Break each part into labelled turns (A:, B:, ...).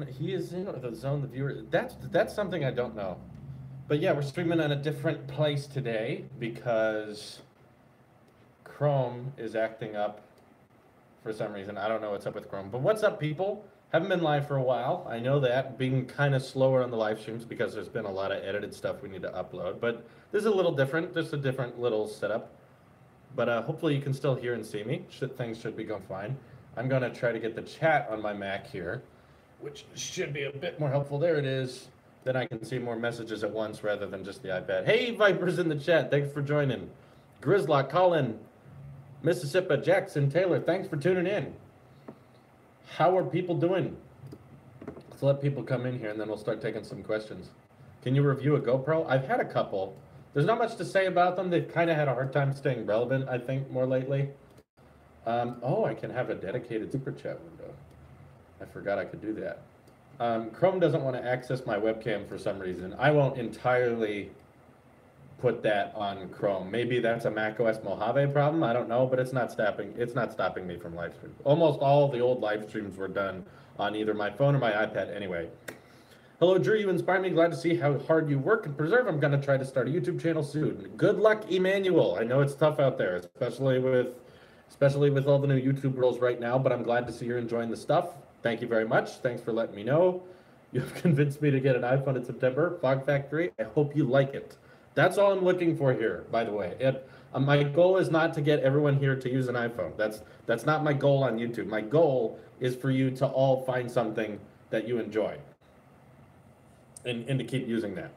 A: He is in the zone, the viewer. That's something I don't know. But yeah, we're streaming on a different place today because Chrome is acting up for some reason. I don't know what's up with Chrome. But what's up, people? Haven't been live for a while. I know that, being kind of slower on the live streams because there's been a lot of edited stuff we need to upload. But this is a little different, just a different little setup. But hopefully you can still hear and see me. Things should be going fine. I'm going to try to get the chat on my Mac here, which should be a bit more helpful. There it is. Then I can see more messages at once rather than just the iPad. Hey, Vipers in the chat. Thanks for joining. Grizzlock, Colin, Mississippi, Jackson, Taylor, thanks for tuning in. How are people doing? Let's let people come in here and then we'll start taking some questions. Can you review a GoPro? I've had a couple. There's not much to say about them. They've kind of had a hard time staying relevant, I think, more lately. Oh, I can have a dedicated super chat window. I forgot I could do that. Chrome doesn't want to access my webcam for some reason. I won't entirely put that on Chrome. Maybe that's a macOS Mojave problem. I don't know, but it's not stopping me from live streams. Almost all the old live streams were done on either my phone or my iPad anyway. Hello, Drew. You inspire me. Glad to see how hard you work and preserve. I'm going to try to start a YouTube channel soon. Good luck, Emmanuel. I know it's tough out there, especially with all the new YouTube rules right now, but I'm glad to see you're enjoying the stuff. Thank you very much. Thanks for letting me know. You've convinced me to get an iPhone in September. Fog Factory. I hope you like it. That's all I'm looking for here, by the way. My goal is not to get everyone here to use an iPhone. That's not my goal on YouTube. My goal is for you to all find something that you enjoy and to keep using that.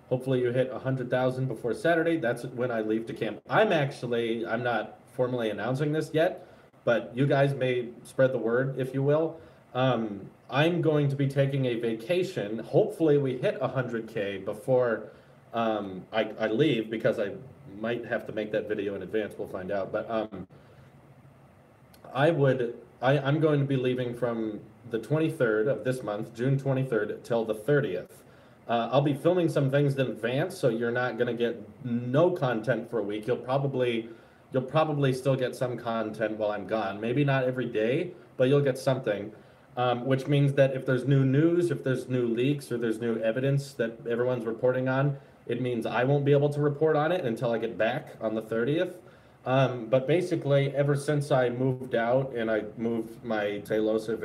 A: Hopefully you hit 100,000 before Saturday. That's when I leave to camp. I'm not formally announcing this yet, but you guys may spread the word, if you will. I'm going to be taking a vacation. Hopefully we hit 100K before I leave, because I might have to make that video in advance. We'll find out. But I'm going to be leaving from the 23rd of this month, June 23rd, till the 30th. I'll be filming some things in advance, so you're not going to get no content for a week. You'll probably still get some content while I'm gone. Maybe not every day, but you'll get something. Which means that if there's new news, if there's new leaks, or there's new evidence that everyone's reporting on, it means I won't be able to report on it until I get back on the 30th. But basically, ever since I moved out and I moved my Tailosive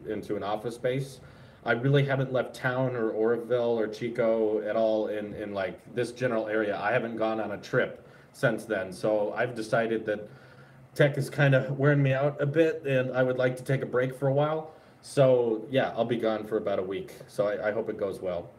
A: into an office space, I really haven't left town or Oroville or Chico at all in like this general area. I haven't gone on a trip since then. So I've decided that tech is kind of wearing me out a bit and I would like to take a break for a while. So yeah, I'll be gone for about a week. So I hope it goes well.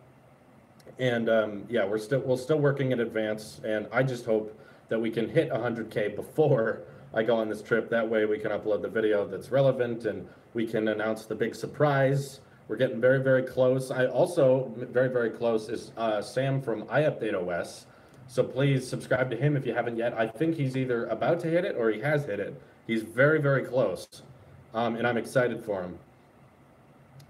A: And yeah, we're still working in advance, and I just hope that we can hit 100K before I go on this trip. That way we can upload the video that's relevant and we can announce the big surprise. We're getting very, very close. I also, very, very close is Sam from iUpdateOS. So please subscribe to him if you haven't yet. I think he's either about to hit it or he has hit it. He's very, very close, and I'm excited for him.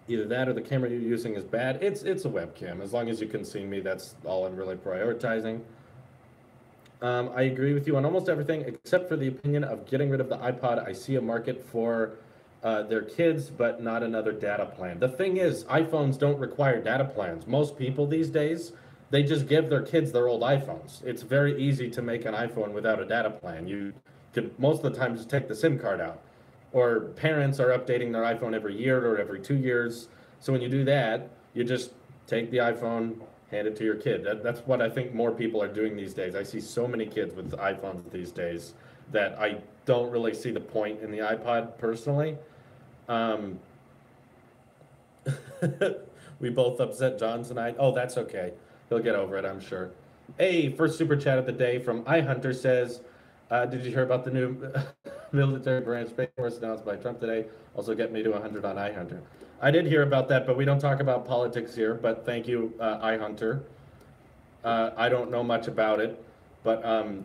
A: Either that or the camera you're using is bad. It's a webcam. As long as you can see me, that's all I'm really prioritizing. I agree with you on almost everything except for the opinion of getting rid of the iPod. I see a market for their kids, but not another data plan. The thing is, iPhones don't require data plans. Most people these days, they just give their kids their old iPhones. It's very easy to make an iPhone without a data plan. You could most of the time just take the SIM card out. Or parents are updating their iPhone every year or every 2 years. So when you do that, you just take the iPhone, hand it to your kid. That's what I think more people are doing these days. I see so many kids with iPhones these days that I don't really see the point in the iPod personally. We both upset John tonight. Oh, that's okay. He'll get over it, I'm sure. Hey, first super chat of the day from iHunter says, did you hear about the new military branch Space Force announced by Trump today? Also get me to 100 on iHunter. I did hear about that, but we don't talk about politics here. But thank you, iHunter. I don't know much about it, but I'm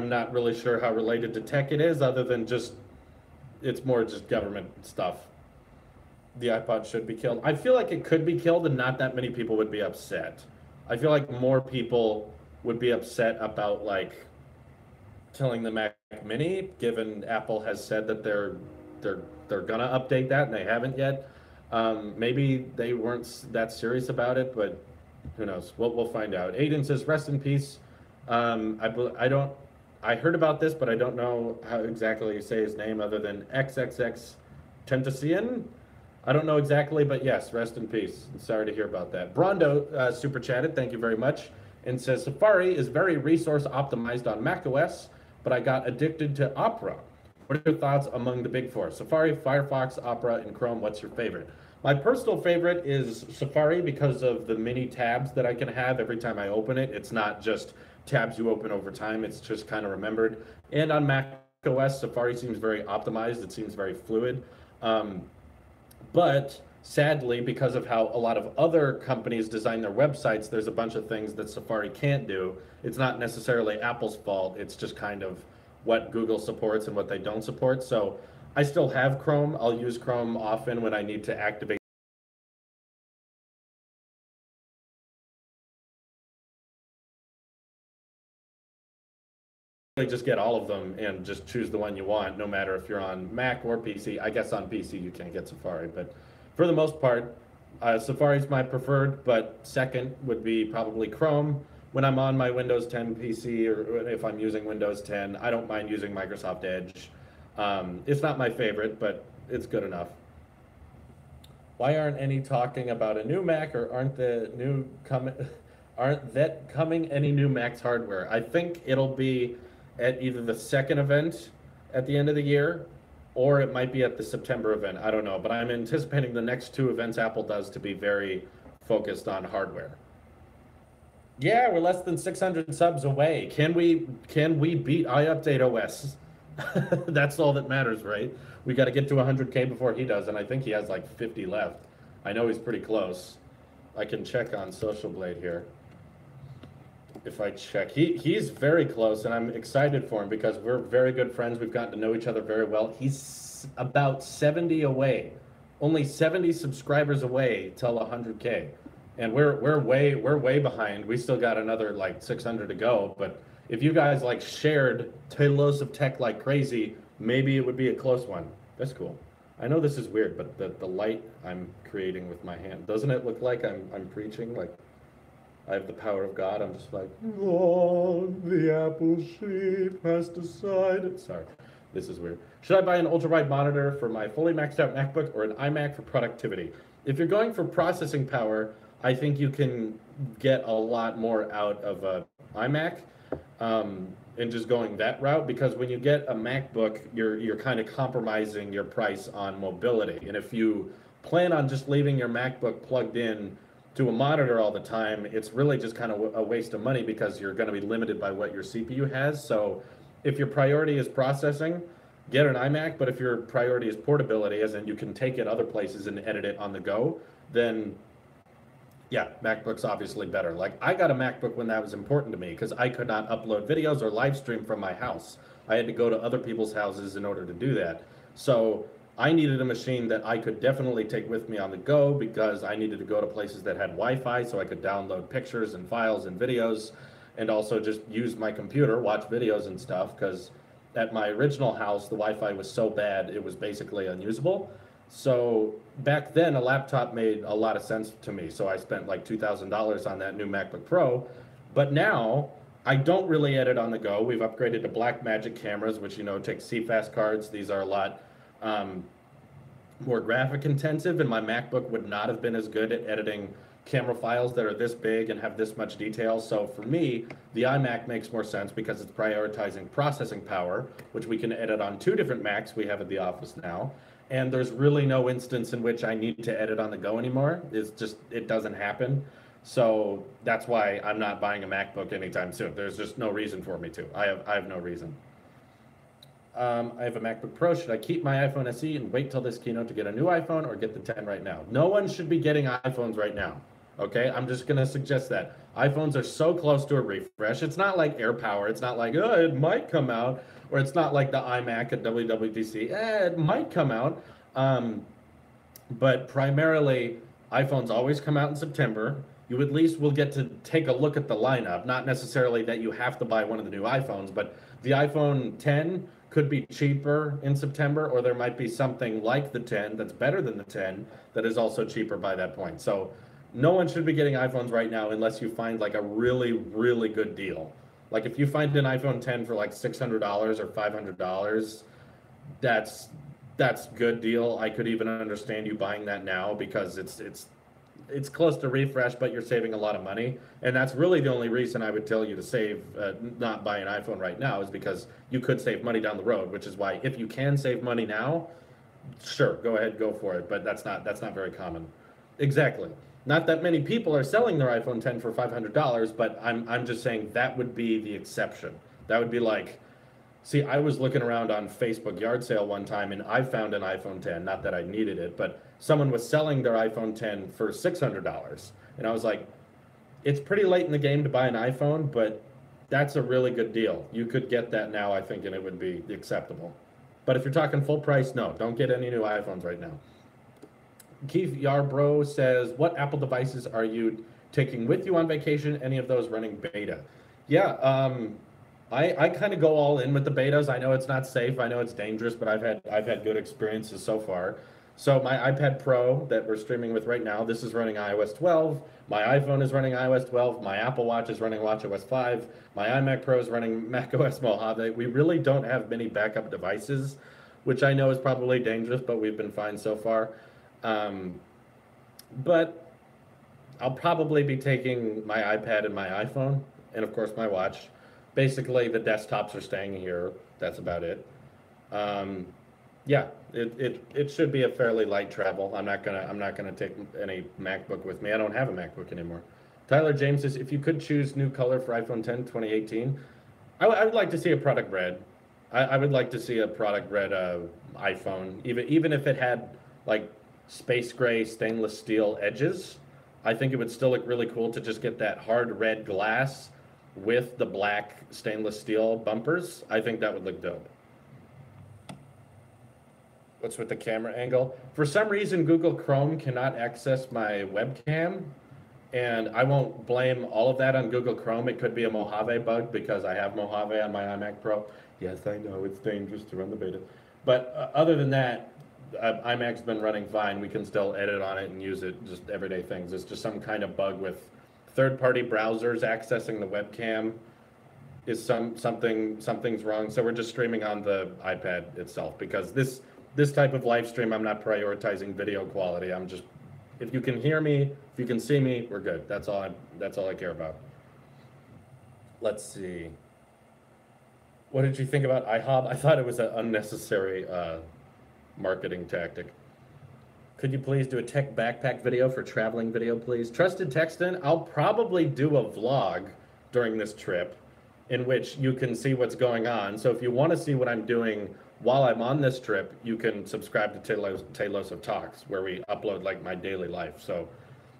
A: not really sure how related to tech it is, other than just it's more just government stuff. The iPod should be killed. I feel like it could be killed and not that many people would be upset. I feel like more people would be upset about like killing the Mac Mini, given Apple has said that they're gonna update that and they haven't yet. Maybe they weren't that serious about it, but who knows? We'll find out. Aiden says, "Rest in peace." I don't. I heard about this, but I don't know how exactly you say his name other than XXX Tentacion. I don't know exactly, but yes, rest in peace. Sorry to hear about that. Brondo super chatted, thank you very much, and says Safari is very resource optimized on macOS, but I got addicted to Opera. What are your thoughts among the big four? Safari, Firefox, Opera, and Chrome. What's your favorite? My personal favorite is Safari because of the mini tabs that I can have every time I open it. It's not just tabs you open over time, it's just kind of remembered. And on Mac OS, Safari seems very optimized, it seems very fluid. But sadly, because of how a lot of other companies design their websites, there's a bunch of things that Safari can't do. It's not necessarily Apple's fault, it's just kind of what Google supports and what they don't support. So I still have Chrome. I'll use Chrome often when I need to activate. Just get all of them and just choose the one you want, no matter if you're on Mac or PC. I guess on PC you can't get Safari, but for the most part, Safari is my preferred, but second would be probably Chrome. When I'm on my Windows 10 PC or if I'm using Windows 10, I don't mind using Microsoft Edge. It's not my favorite, but it's good enough. Why aren't any talking about a new Mac, or aren't that coming any new Macs hardware? I think it'll be at either the second event at the end of the year, or it might be at the September event. I don't know, but I'm anticipating the next two events Apple does to be very focused on hardware. Yeah, we're less than 600 subs away. Can we beat iUpdate OS? That's all that matters, right? We got to get to 100K before he does, and I think he has like 50 left. I know he's pretty close. I can check on Social Blade here. If I check, he's very close, and I'm excited for him because we're very good friends. We've gotten to know each other very well. He's about 70 away, only 70 subscribers away till 100K, and we're way behind. We still got another like 600 to go. But if you guys like shared Tailosive Tech like crazy, maybe it would be a close one. That's cool. I know this is weird, but the light I'm creating with my hand, doesn't it look like I'm preaching like I have the power of God? I'm just like, oh, the apple sheep has decided. Sorry, this is weird. Should I buy an ultra-wide monitor for my fully maxed out MacBook or an iMac for productivity? If you're going for processing power, I think you can get a lot more out of an iMac and just going that route, because when you get a MacBook, you're kind of compromising your price on mobility. And if you plan on just leaving your MacBook plugged in to a monitor all the time, it's really just kind of a waste of money because you're going to be limited by what your CPU has. So if your priority is processing, get an iMac. But if your priority is portability, as in you can take it other places and edit it on the go, then yeah, MacBook's obviously better. Like, I got a MacBook when that was important to me because I could not upload videos or live stream from my house. I had to go to other people's houses in order to do that. So I needed a machine that I could definitely take with me on the go because I needed to go to places that had Wi-Fi so I could download pictures and files and videos, and also just use my computer, watch videos and stuff, because at my original house, the Wi-Fi was so bad, it was basically unusable. So back then, a laptop made a lot of sense to me. So I spent like $2,000 on that new MacBook Pro. But now I don't really edit on the go. We've upgraded to Blackmagic cameras, which, you know, take CFast cards. These are a lot more graphic intensive, and my MacBook would not have been as good at editing camera files that are this big and have this much detail. So for me, the iMac makes more sense because it's prioritizing processing power, which we can edit on 2 different Macs we have at the office now. And there's really no instance in which I need to edit on the go anymore. It's just, it doesn't happen. So that's why I'm not buying a MacBook anytime soon. There's just no reason for me to. I have no reason. I have a MacBook Pro. Should I keep my iPhone SE and wait till this keynote to get a new iPhone, or get the 10 right now? No one should be getting iPhones right now. Okay, I'm just gonna suggest that. iPhones are so close to a refresh. It's not like AirPower. It's not like, oh, it might come out, or it's not like the iMac at WWDC. It might come out. But primarily, iPhones always come out in September. You at least will get to take a look at the lineup. Not necessarily that you have to buy one of the new iPhones, but the iPhone 10 could be cheaper in September, or there might be something like the 10 that's better than the 10 that is also cheaper by that point. So no one should be getting iPhones right now unless you find like a really, really good deal. Like if you find an iPhone 10 for like $600 or $500, that's good deal. I could even understand you buying that now because it's close to refresh, but you're saving a lot of money. And that's really the only reason I would tell you to save, not buy an iPhone right now, is because you could save money down the road, which is why if you can save money now, sure, go ahead, go for it. But that's not very common. Exactly. Not that many people are selling their iPhone 10 for $500, but I'm just saying that would be the exception. That would be like, see, I was looking around on Facebook yard sale one time and I found an iPhone 10, not that I needed it, but someone was selling their iPhone 10 for $600. And I was like, it's pretty late in the game to buy an iPhone, but that's a really good deal. You could get that now, I think, and it would be acceptable. But if you're talking full price, no, don't get any new iPhones right now. Keith Yarbrough says, what Apple devices are you taking with you on vacation? Any of those running beta? Yeah, I kind of go all in with the betas. I know it's not safe. I know it's dangerous, but I've had good experiences so far. So my iPad Pro that we're streaming with right now, this is running iOS 12. My iPhone is running iOS 12. My Apple Watch is running watchOS 5. My iMac Pro is running macOS Mojave. We really don't have many backup devices, which I know is probably dangerous, but we've been fine so far. But I'll probably be taking my iPad and my iPhone, and of course my watch. Basically, the desktops are staying here. That's about it. Yeah, it should be a fairly light travel. I'm not gonna take any MacBook with me. I don't have a MacBook anymore. Tyler James says, if you could choose new color for iPhone 10 2018, I would like to see a product red. I would like to see a product red iPhone, even if it had like space gray stainless steel edges. I think it would still look really cool to just get that hard red glass with the black stainless steel bumpers. I think that would look dope. What's with the camera angle? For some reason, Google Chrome cannot access my webcam, and I won't blame all of that on Google Chrome. It could be a Mojave bug because I have Mojave on my iMac Pro. Yes, I know it's dangerous to run the beta. But other than that, iMac's been running fine. We can still edit on it and use it, just everyday things. It's just some kind of bug with third-party browsers accessing the webcam is something's wrong. So we're just streaming on the iPad itself because this type of live stream, I'm not prioritizing video quality. I'm just, if you can hear me, if you can see me, we're good. That's all I care about. Let's see. What did you think about iHob? I thought it was an unnecessary marketing tactic. Could you please do a tech backpack video for traveling video, please? Trusted Texton, I'll probably do a vlog during this trip in which you can see what's going on. So if you want to see what I'm doing while I'm on this trip, you can subscribe to Tailosive Talks, where we upload like my daily life. So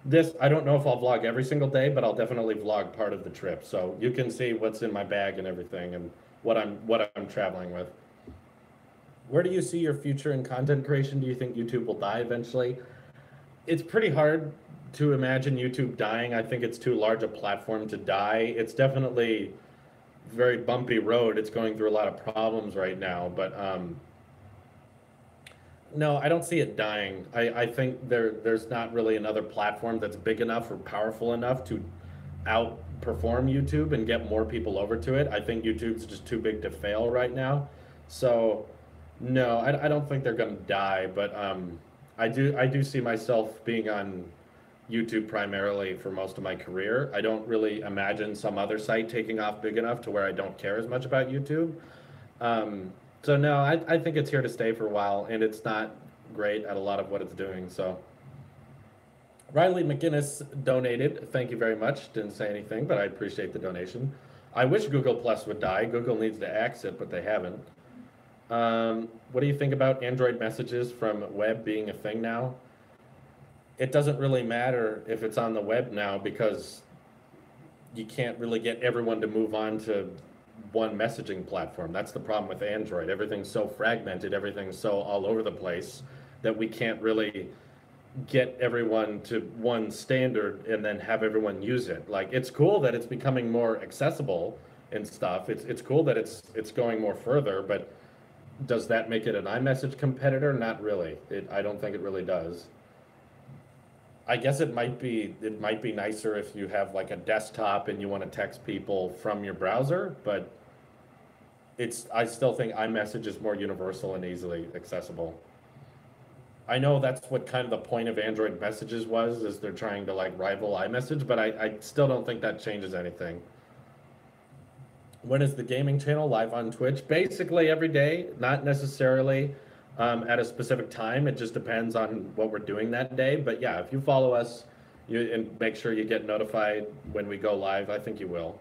A: this, I don't know if I'll vlog every single day, but I'll definitely vlog part of the trip. So you can see what's in my bag and everything and what I'm traveling with. Where do you see your future in content creation? Do you think YouTube will die eventually? It's pretty hard to imagine YouTube dying. I think it's too large a platform to die. It's definitely a very bumpy road. It's going through a lot of problems right now, but no, I don't see it dying. I think there's not really another platform that's big enough or powerful enough to outperform YouTube and get more people over to it. I think YouTube's just too big to fail right now. So no, I don't think they're going to die, but I do see myself being on YouTube primarily for most of my career. I don't really imagine some other site taking off big enough to where I don't care as much about YouTube. So no, I think it's here to stay for a while, and it's not great at a lot of what it's doing. So Riley McGinnis donated. Thank you very much. Didn't say anything, but I appreciate the donation. I wish Google Plus would die. Google needs to axe it, but they haven't. What do you think about Android messages from web being a thing now? It doesn't really matter if it's on the web now because you can't really get everyone to move on to one messaging platform. That's the problem with Android. Everything's so fragmented, everything's so all over the place that we can't really get everyone to one standard and then have everyone use it. Like, it's cool that it's becoming more accessible and stuff. It's cool that it's going more further, but Does that make it an iMessage competitor? Not really. I don't think it really does. I guess it might be nicer if you have like a desktop and you want to text people from your browser, but I still think iMessage is more universal and easily accessible. I know that's what kind of the point of Android messages was, is they're trying to like rival iMessage, but I still don't think that changes anything. When is the gaming channel live on Twitch? Basically every day, not necessarily at a specific time. It just depends on what we're doing that day. But yeah, if you follow us and make sure you get notified when we go live, I think you will.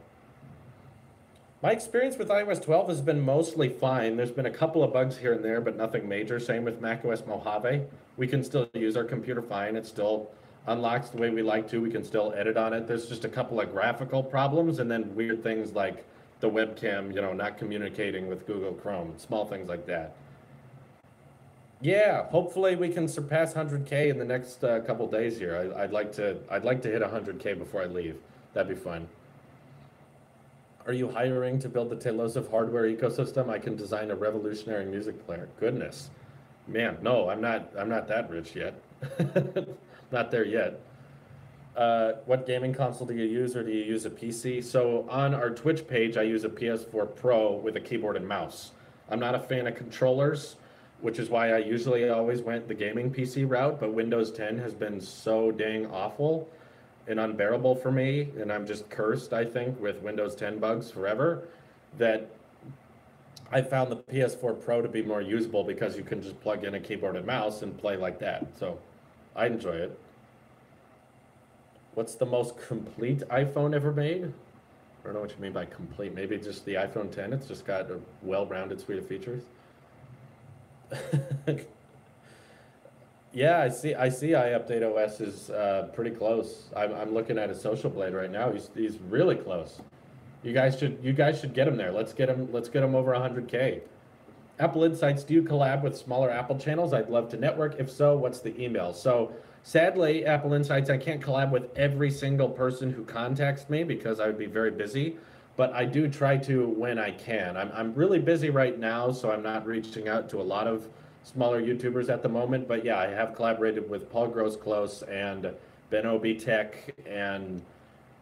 A: My experience with iOS 12 has been mostly fine. There's been a couple of bugs here and there, but nothing major. Same with macOS Mojave. We can still use our computer fine. It still unlocks the way we like to. We can still edit on it. There's just a couple of graphical problems and then weird things like the webcam, not communicating with Google Chrome, small things like that. Yeah, hopefully we can surpass 100K in the next couple days here. I'd like to hit 100K before I leave. That'd be fun. Are you hiring to build the Tailosive hardware ecosystem? I can design a revolutionary music player. Goodness. Man, no, I'm not that rich yet. Not there yet. What gaming console do you use, or do you use a PC? So on our Twitch page, I use a PS4 Pro with a keyboard and mouse. I'm not a fan of controllers, which is why I usually always went the gaming PC route, but Windows 10 has been so dang awful and unbearable for me, and I'm just cursed, I think, with Windows 10 bugs forever, that I found the PS4 Pro to be more usable because you can just plug in a keyboard and mouse and play like that. So I enjoy it. What's the most complete iPhone ever made? I don't know what you mean by complete. Maybe just the iPhone 10. It's just got a well-rounded suite of features. Yeah, I see iUpdate OS is pretty close. I'm looking at a Social Blade right now. He's really close. You guys should get him there. Let's get him over 100K. Apple Insights, do you collab with smaller Apple channels? I'd love to network. If so, what's the email? So sadly, Apple Insights, I can't collab with every single person who contacts me because I would be very busy, but I do try to when I can. I'm really busy right now, so I'm not reaching out to a lot of smaller YouTubers at the moment, but yeah, I have collaborated with Paul Gross-Close and Ben Obi Tech and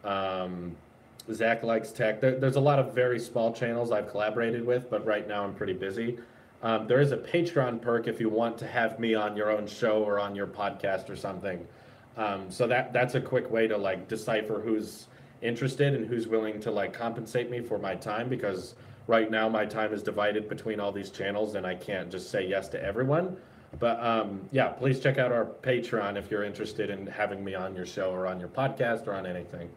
A: Zach Likes Tech. There's a lot of very small channels I've collaborated with, but right now I'm pretty busy. There is a Patreon perk if you want to have me on your own show or on your podcast or something. So that's a quick way to like decipher who's interested and who's willing to like compensate me for my time, because right now my time is divided between all these channels and I can't just say yes to everyone. But yeah, please check out our Patreon if you're interested in having me on your show or on your podcast or on anything.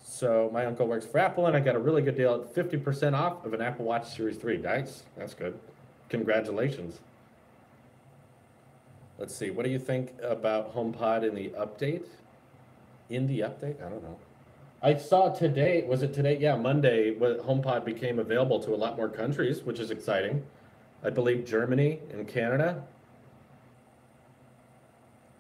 A: So my uncle works for Apple, and I got a really good deal at 50% off of an Apple Watch Series 3. Nice, that's good. Congratulations. Let's see, what do you think about HomePod in the update? In the update? I don't know. I saw today, was it today? Yeah, Monday, HomePod became available to a lot more countries, which is exciting. I believe Germany and Canada.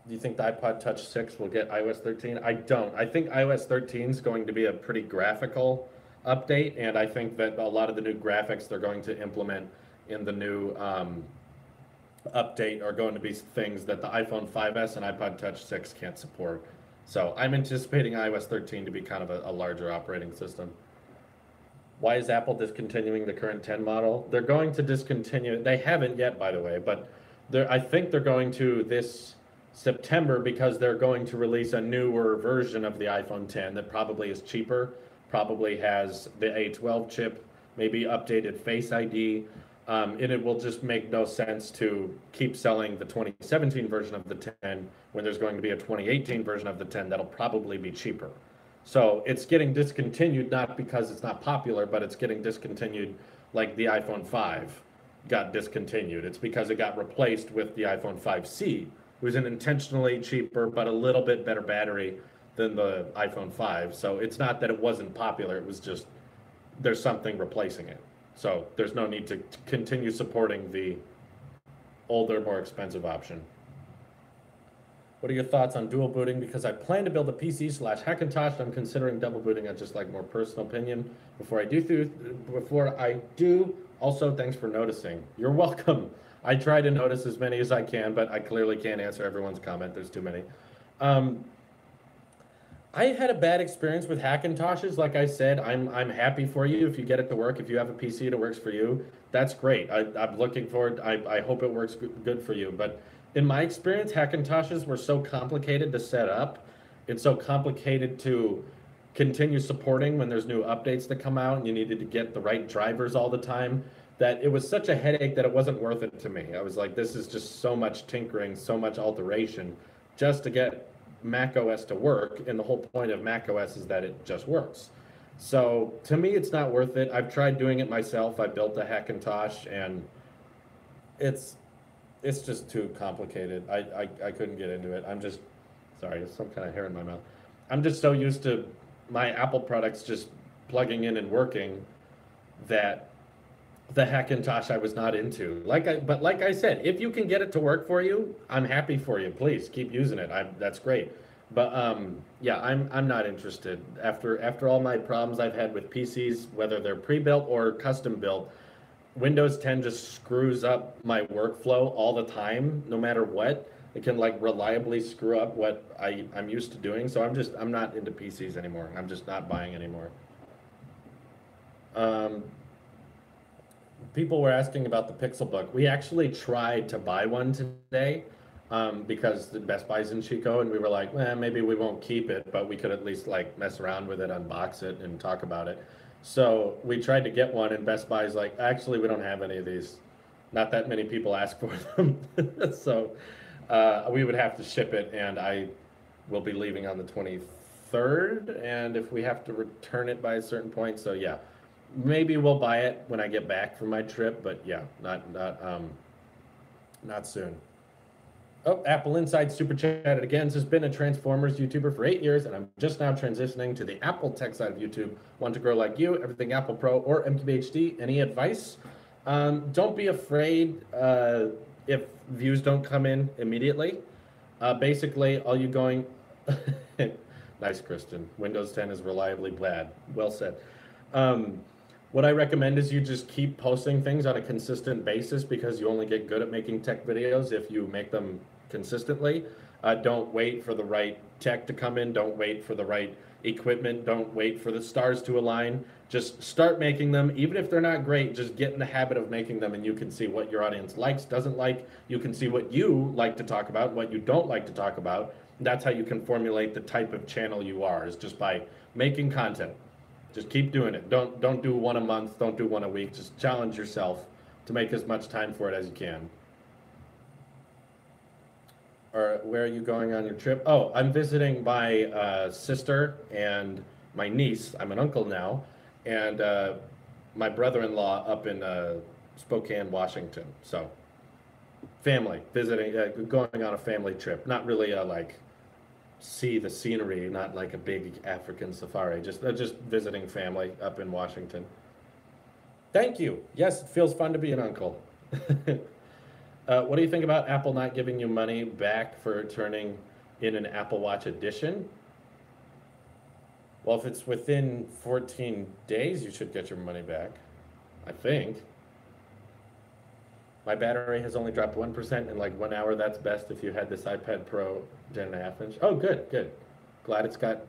A: Do you think the iPod Touch 6 will get iOS 13? I don't. I think iOS 13 is going to be a pretty graphical update, and I think that a lot of the new graphics they're going to implement in the new update are going to be things that the iPhone 5S and iPod Touch 6 can't support. So I'm anticipating iOS 13 to be kind of a larger operating system. Why is Apple discontinuing the current 10 model? They're going to discontinue, they haven't yet, by the way, but I think they're going to this September, because they're going to release a newer version of the iPhone 10 that probably is cheaper, probably has the A12 chip, maybe updated Face ID, and it will just make no sense to keep selling the 2017 version of the 10 when there's going to be a 2018 version of the 10 that'll probably be cheaper. So it's getting discontinued, not because it's not popular, but it's getting discontinued like the iPhone 5 got discontinued. It's because it got replaced with the iPhone 5C, was an intentionally cheaper but a little bit better battery than the iPhone 5. So it's not that it wasn't popular, it was just there's something replacing it. So there's no need to continue supporting the older, more expensive option. What are your thoughts on dual booting? Because I plan to build a PC/Hackintosh, I'm considering double booting. I just like more personal opinion. Before I do Also, thanks for noticing. You're welcome. I try to notice as many as I can, but I clearly can't answer everyone's comment. There's too many. Um, I had a bad experience with Hackintoshes. Like I said, I'm happy for you if you get it to work. If you have a PC that works for you, that's great. I'm looking forward. I hope it works good for you. But in my experience, Hackintoshes were so complicated to set up. It's so complicated to continue supporting when there's new updates that come out and you needed to get the right drivers all the time, that it was such a headache that it wasn't worth it to me. I was like, this is just so much tinkering, so much alteration just to get Mac OS to work, and the whole point of Mac OS is that it just works. So to me, it's not worth it. I've tried doing it myself. I built a Hackintosh, and it's it's just too complicated. I couldn't get into it. I'm just sorry, there's some kind of hair in my mouth. I'm just so used to my Apple products just plugging in and working that the Hackintosh I was not into. But like I said, if you can get it to work for you, I'm happy for you. Please keep using it. That's great. But yeah, I'm not interested. After all my problems I've had with PCs, whether they're pre-built or custom built, Windows 10 just screws up my workflow all the time, no matter what. It can like reliably screw up what I'm used to doing. So I'm not into PCs anymore. I'm just not buying anymore. Um, People were asking about the Pixelbook. We actually tried to buy one today because the Best Buy's in Chico, and we were like, well, maybe we won't keep it, but we could at least like mess around with it, unbox it, and talk about it. So we tried to get one, and Best Buy's like, actually, we don't have any of these. Not that many people ask for them. So we would have to ship it, and I will be leaving on the 23rd, and if we have to return it by a certain point, so yeah. Maybe we'll buy it when I get back from my trip, but yeah, not soon. Oh, Apple Inside super chatted again. Has been a Transformers YouTuber for 8 years, and I'm just now transitioning to the Apple tech side of YouTube. Want to grow like you, everything Apple Pro or MKBHD. Any advice? Don't be afraid if views don't come in immediately. Basically, all you going. Nice, Christian. Windows 10 is reliably bad. Well said. What I recommend is you just keep posting things on a consistent basis because you only get good at making tech videos if you make them consistently. Don't wait for the right tech to come in. Don't wait for the right equipment. Don't wait for the stars to align. Just start making them. Even if they're not great, just get in the habit of making them, and you can see what your audience likes, doesn't like. You can see what you like to talk about, what you don't like to talk about. That's how you can formulate the type of channel you are, is just by making content. Just keep doing it. Don't do one a month. Don't do one a week. Just challenge yourself to make as much time for it as you can. Or where are you going on your trip? Oh, I'm visiting my sister and my niece. I'm an uncle now, and my brother-in-law up in Spokane, Washington. So family visiting, going on a family trip. Not really a like see the scenery, not like a big African safari, just visiting family up in Washington. Thank you. Yes, it feels fun to be an uncle. What do you think about Apple not giving you money back for turning in an Apple Watch edition? Well, if it's within 14 days, you should get your money back, I think. My battery has only dropped 1% in like 1 hour. That's best if you had this iPad Pro 10.5 inch. Oh, good, good. Glad it's got,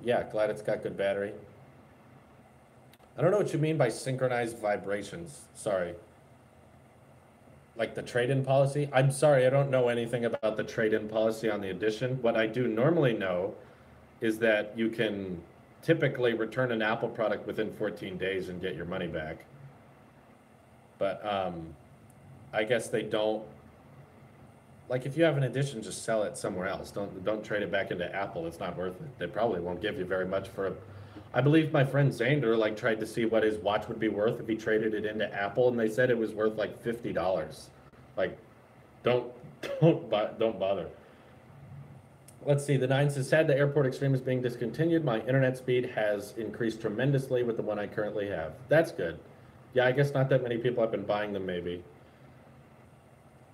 A: yeah, glad it's got good battery. I don't know what you mean by synchronized vibrations. Sorry. Like the trade-in policy? I'm sorry, I don't know anything about the trade-in policy on the Edition. What I do normally know is that you can typically return an Apple product within 14 days and get your money back. But I guess they don't, like if you have an Edition, just sell it somewhere else. Don't trade it back into Apple. It's not worth it. They probably won't give you very much for it. I believe my friend Zander like tried to see what his watch would be worth if he traded it into Apple, and they said it was worth like $50. Like, don't bother. Let's see. The 9 says, sad the Airport Extreme is being discontinued. My internet speed has increased tremendously with the one I currently have. That's good. Yeah, I guess not that many people have been buying them, maybe.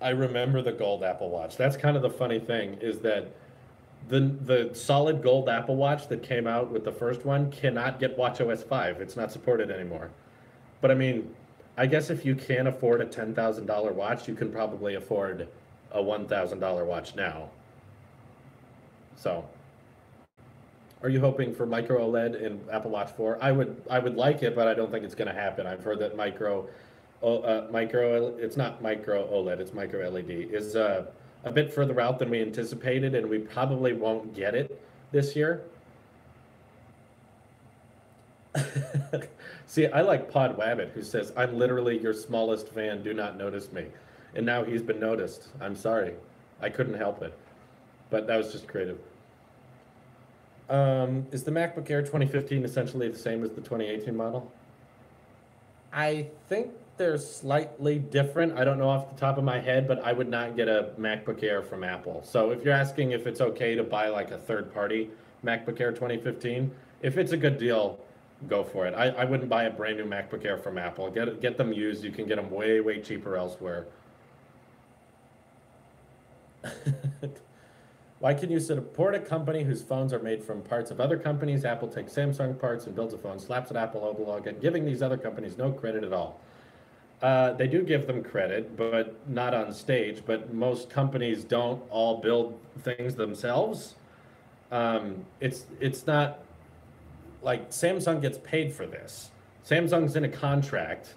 A: I remember the gold Apple Watch. That's kind of the funny thing, is that the solid gold Apple Watch that came out with the first one cannot get watchOS 5. It's not supported anymore. But I mean, I guess if you can't afford a $10,000 watch, you can probably afford a $1,000 watch now. So, are you hoping for micro OLED in Apple Watch 4? I would like it, but I don't think it's going to happen. I've heard that it's not micro OLED, it's micro LED, is a bit further out than we anticipated, and we probably won't get it this year. See, I like Pod Wabbit, who says, "I'm literally your smallest fan. Do not notice me." And now he's been noticed. I'm sorry. I couldn't help it. But that was just creative. Is the MacBook Air 2015 essentially the same as the 2018 model? I think they're slightly different. I don't know off the top of my head, but I would not get a MacBook Air from Apple. So if you're asking if it's okay to buy like a third-party MacBook Air 2015, if it's a good deal, go for it. I wouldn't buy a brand new MacBook Air from Apple. Get them used. You can get them way, way cheaper elsewhere. Why can you support a company whose phones are made from parts of other companies? Apple takes Samsung parts and builds a phone, slaps an Apple logo, and giving these other companies no credit at all. They do give them credit, but not on stage. But most companies don't all build things themselves. It's not like Samsung gets paid for this. Samsung's in a contract.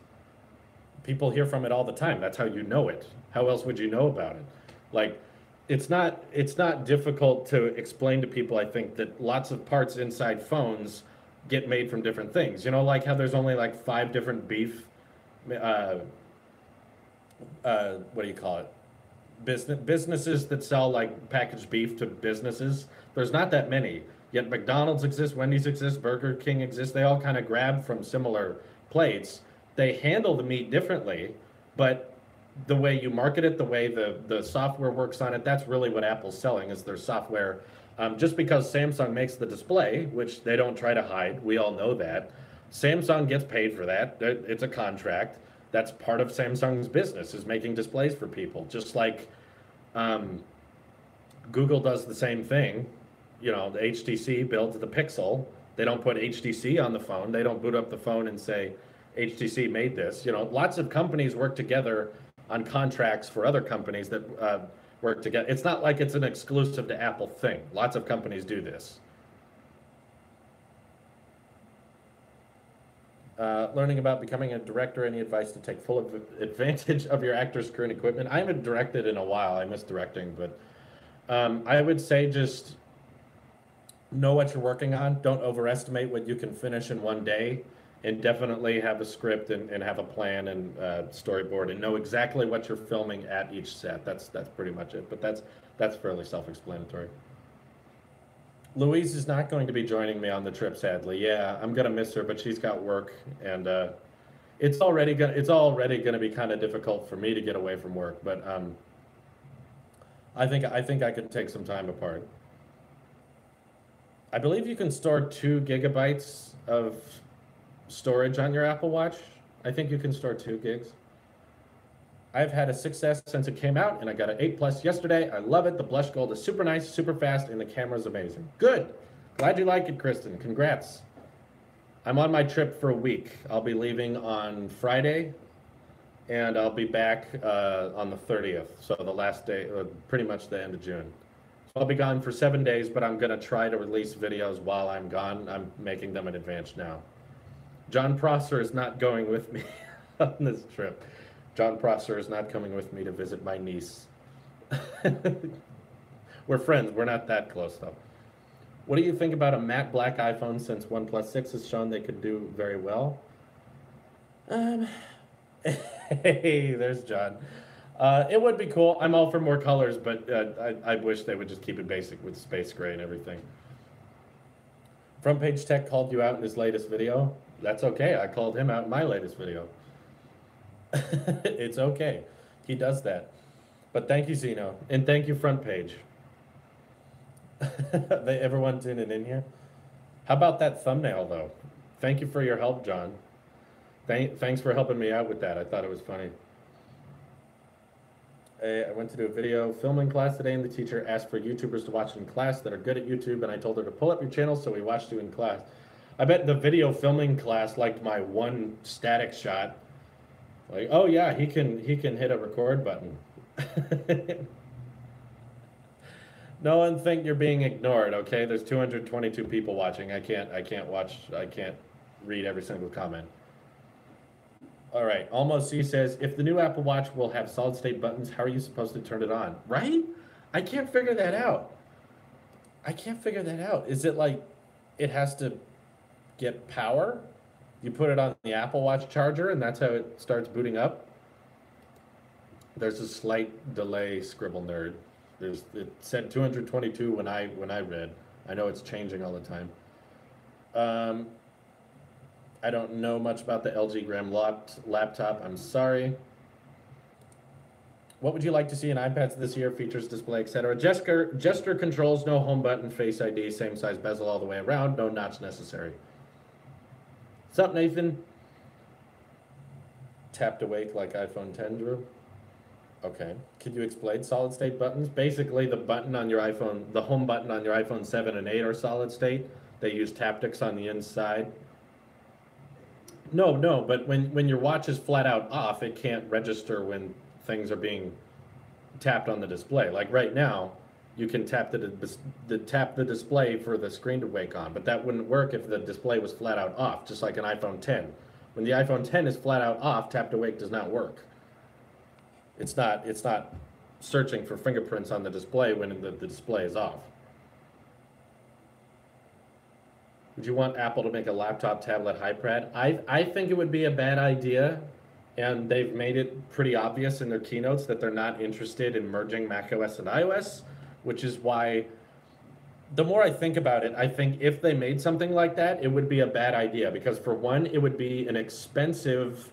A: People hear from it all the time. That's how you know it. How else would you know about it? Like, it's not difficult to explain to people, I think, that lots of parts inside phones get made from different things. You know, like how there's only like 5 different beef, what do you call it? Businesses that sell like packaged beef to businesses. There's not that many. Yet McDonald's exists, Wendy's exists, Burger King exists. They all kind of grab from similar plates. They handle the meat differently, but the way you market it, the way the software works on it, that's really what Apple's selling is their software. Just because Samsung makes the display, which they don't try to hide, we all know that. Samsung gets paid for that. It's a contract. That's part of Samsung's business, is making displays for people. Just like Google does the same thing. You know, the HTC builds the Pixel. They don't put HTC on the phone. They don't boot up the phone and say, HTC made this. You know, lots of companies work together on contracts for other companies that work together. It's not like it's an exclusive to Apple thing. Lots of companies do this. Learning about becoming a director, any advice to take full advantage of your actor's current equipment? I haven't directed in a while. I miss directing, but I would say just know what you're working on. Don't overestimate what you can finish in one day, and definitely have a script and have a plan and storyboard and know exactly what you're filming at each set. That's pretty much it, but that's fairly self-explanatory. Louise is not going to be joining me on the trip, sadly. Yeah, I'm gonna miss her, but she's got work, and it's already gonna be kind of difficult for me to get away from work. But I think I could take some time apart. I believe you can store 2 gigabytes of storage on your Apple Watch. I think you can store 2 gigs. I've had a success since it came out, and I got an 8+ yesterday. I love it. The blush gold is super nice, super fast, and the camera's amazing. Good. Glad you like it, Kristen. Congrats. I'm on my trip for a week. I'll be leaving on Friday, and I'll be back on the 30th, so the last day, pretty much the end of June. So I'll be gone for 7 days, but I'm going to try to release videos while I'm gone. I'm making them in advance now. John Prosser is not going with me on this trip. John Prosser is not coming with me to visit my niece. We're friends. We're not that close, though. What do you think about a matte black iPhone, since OnePlus 6 has shown they could do very well? Hey, there's John. It would be cool. I'm all for more colors, but I wish they would just keep it basic with space gray and everything. Front Page Tech called you out in his latest video. That's okay. I called him out in my latest video. It's okay. He does that. But thank you, Zeno. And thank you, Front Page. Everyone tuning in here. How about that thumbnail, though? Thank you for your help, John. Thanks for helping me out with that. I thought it was funny. I went to do a video filming class today, and the teacher asked for YouTubers to watch in class that are good at YouTube, and I told her to pull up your channel, so we watched you in class. I bet the video filming class liked my one static shot. Like, oh yeah, he can hit a record button. No one think you're being ignored, okay? There's 222 people watching. I can't read every single comment. All right, Almost C says, if the new Apple Watch will have solid state buttons, how are you supposed to turn it on? Right? I can't figure that out. I can't figure that out. Is it like it has to get power? You put it on the Apple Watch charger and that's how it starts booting up? There's a slight delay, Scribble Nerd. It said 222 when I read. I know it's changing all the time. I don't know much about the LG Gram laptop. I'm sorry. What would you like to see in iPads this year? Features, display, etc. Gesture controls, no home button, Face ID, same size bezel all the way around, no notch necessary. What's up, Nathan? Tapped awake like iPhone 10, Drew. Okay. Could you explain solid state buttons? Basically, the button on your iPhone, the home button on your iPhone 7 and 8 are solid state. They use taptics on the inside. No, but when your watch is flat out off, it can't register when things are being tapped on the display. Like right now, you can tap the display for the screen to wake on, but that wouldn't work if the display was flat out off, just like an iPhone 10. When the iPhone 10 is flat out off, tap to wake does not work. It's not searching for fingerprints on the display when the display is off. Would you want Apple to make a laptop, tablet, iPad? I think it would be a bad idea, and they've made it pretty obvious in their keynotes that they're not interested in merging macOS and iOS, which is why the more I think about it, I think if they made something like that, it would be a bad idea because for one, it would be an expensive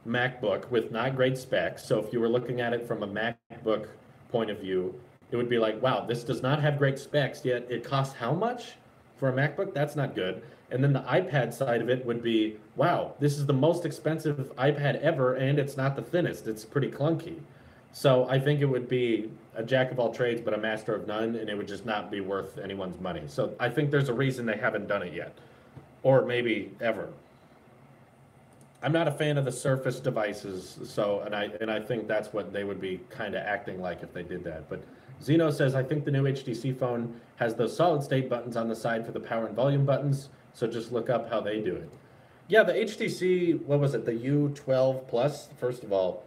A: MacBook with not great specs. So if you were looking at it from a MacBook point of view, it would be like, wow, this does not have great specs, yet it costs how much? For a MacBook, that's not good. And then the iPad side of it would be, wow, this is the most expensive iPad ever, and it's not the thinnest. It's pretty clunky. So I think it would be a jack of all trades, but a master of none, and it would just not be worth anyone's money. So I think there's a reason they haven't done it yet, or maybe ever. I'm not a fan of the Surface devices, so and I think that's what they would be kind of acting like if they did that. But Zeno says, I think the new HTC phone has those solid state buttons on the side for the power and volume buttons, so just look up how they do it. Yeah, the HTC, what was it, the U12 Plus? First of all,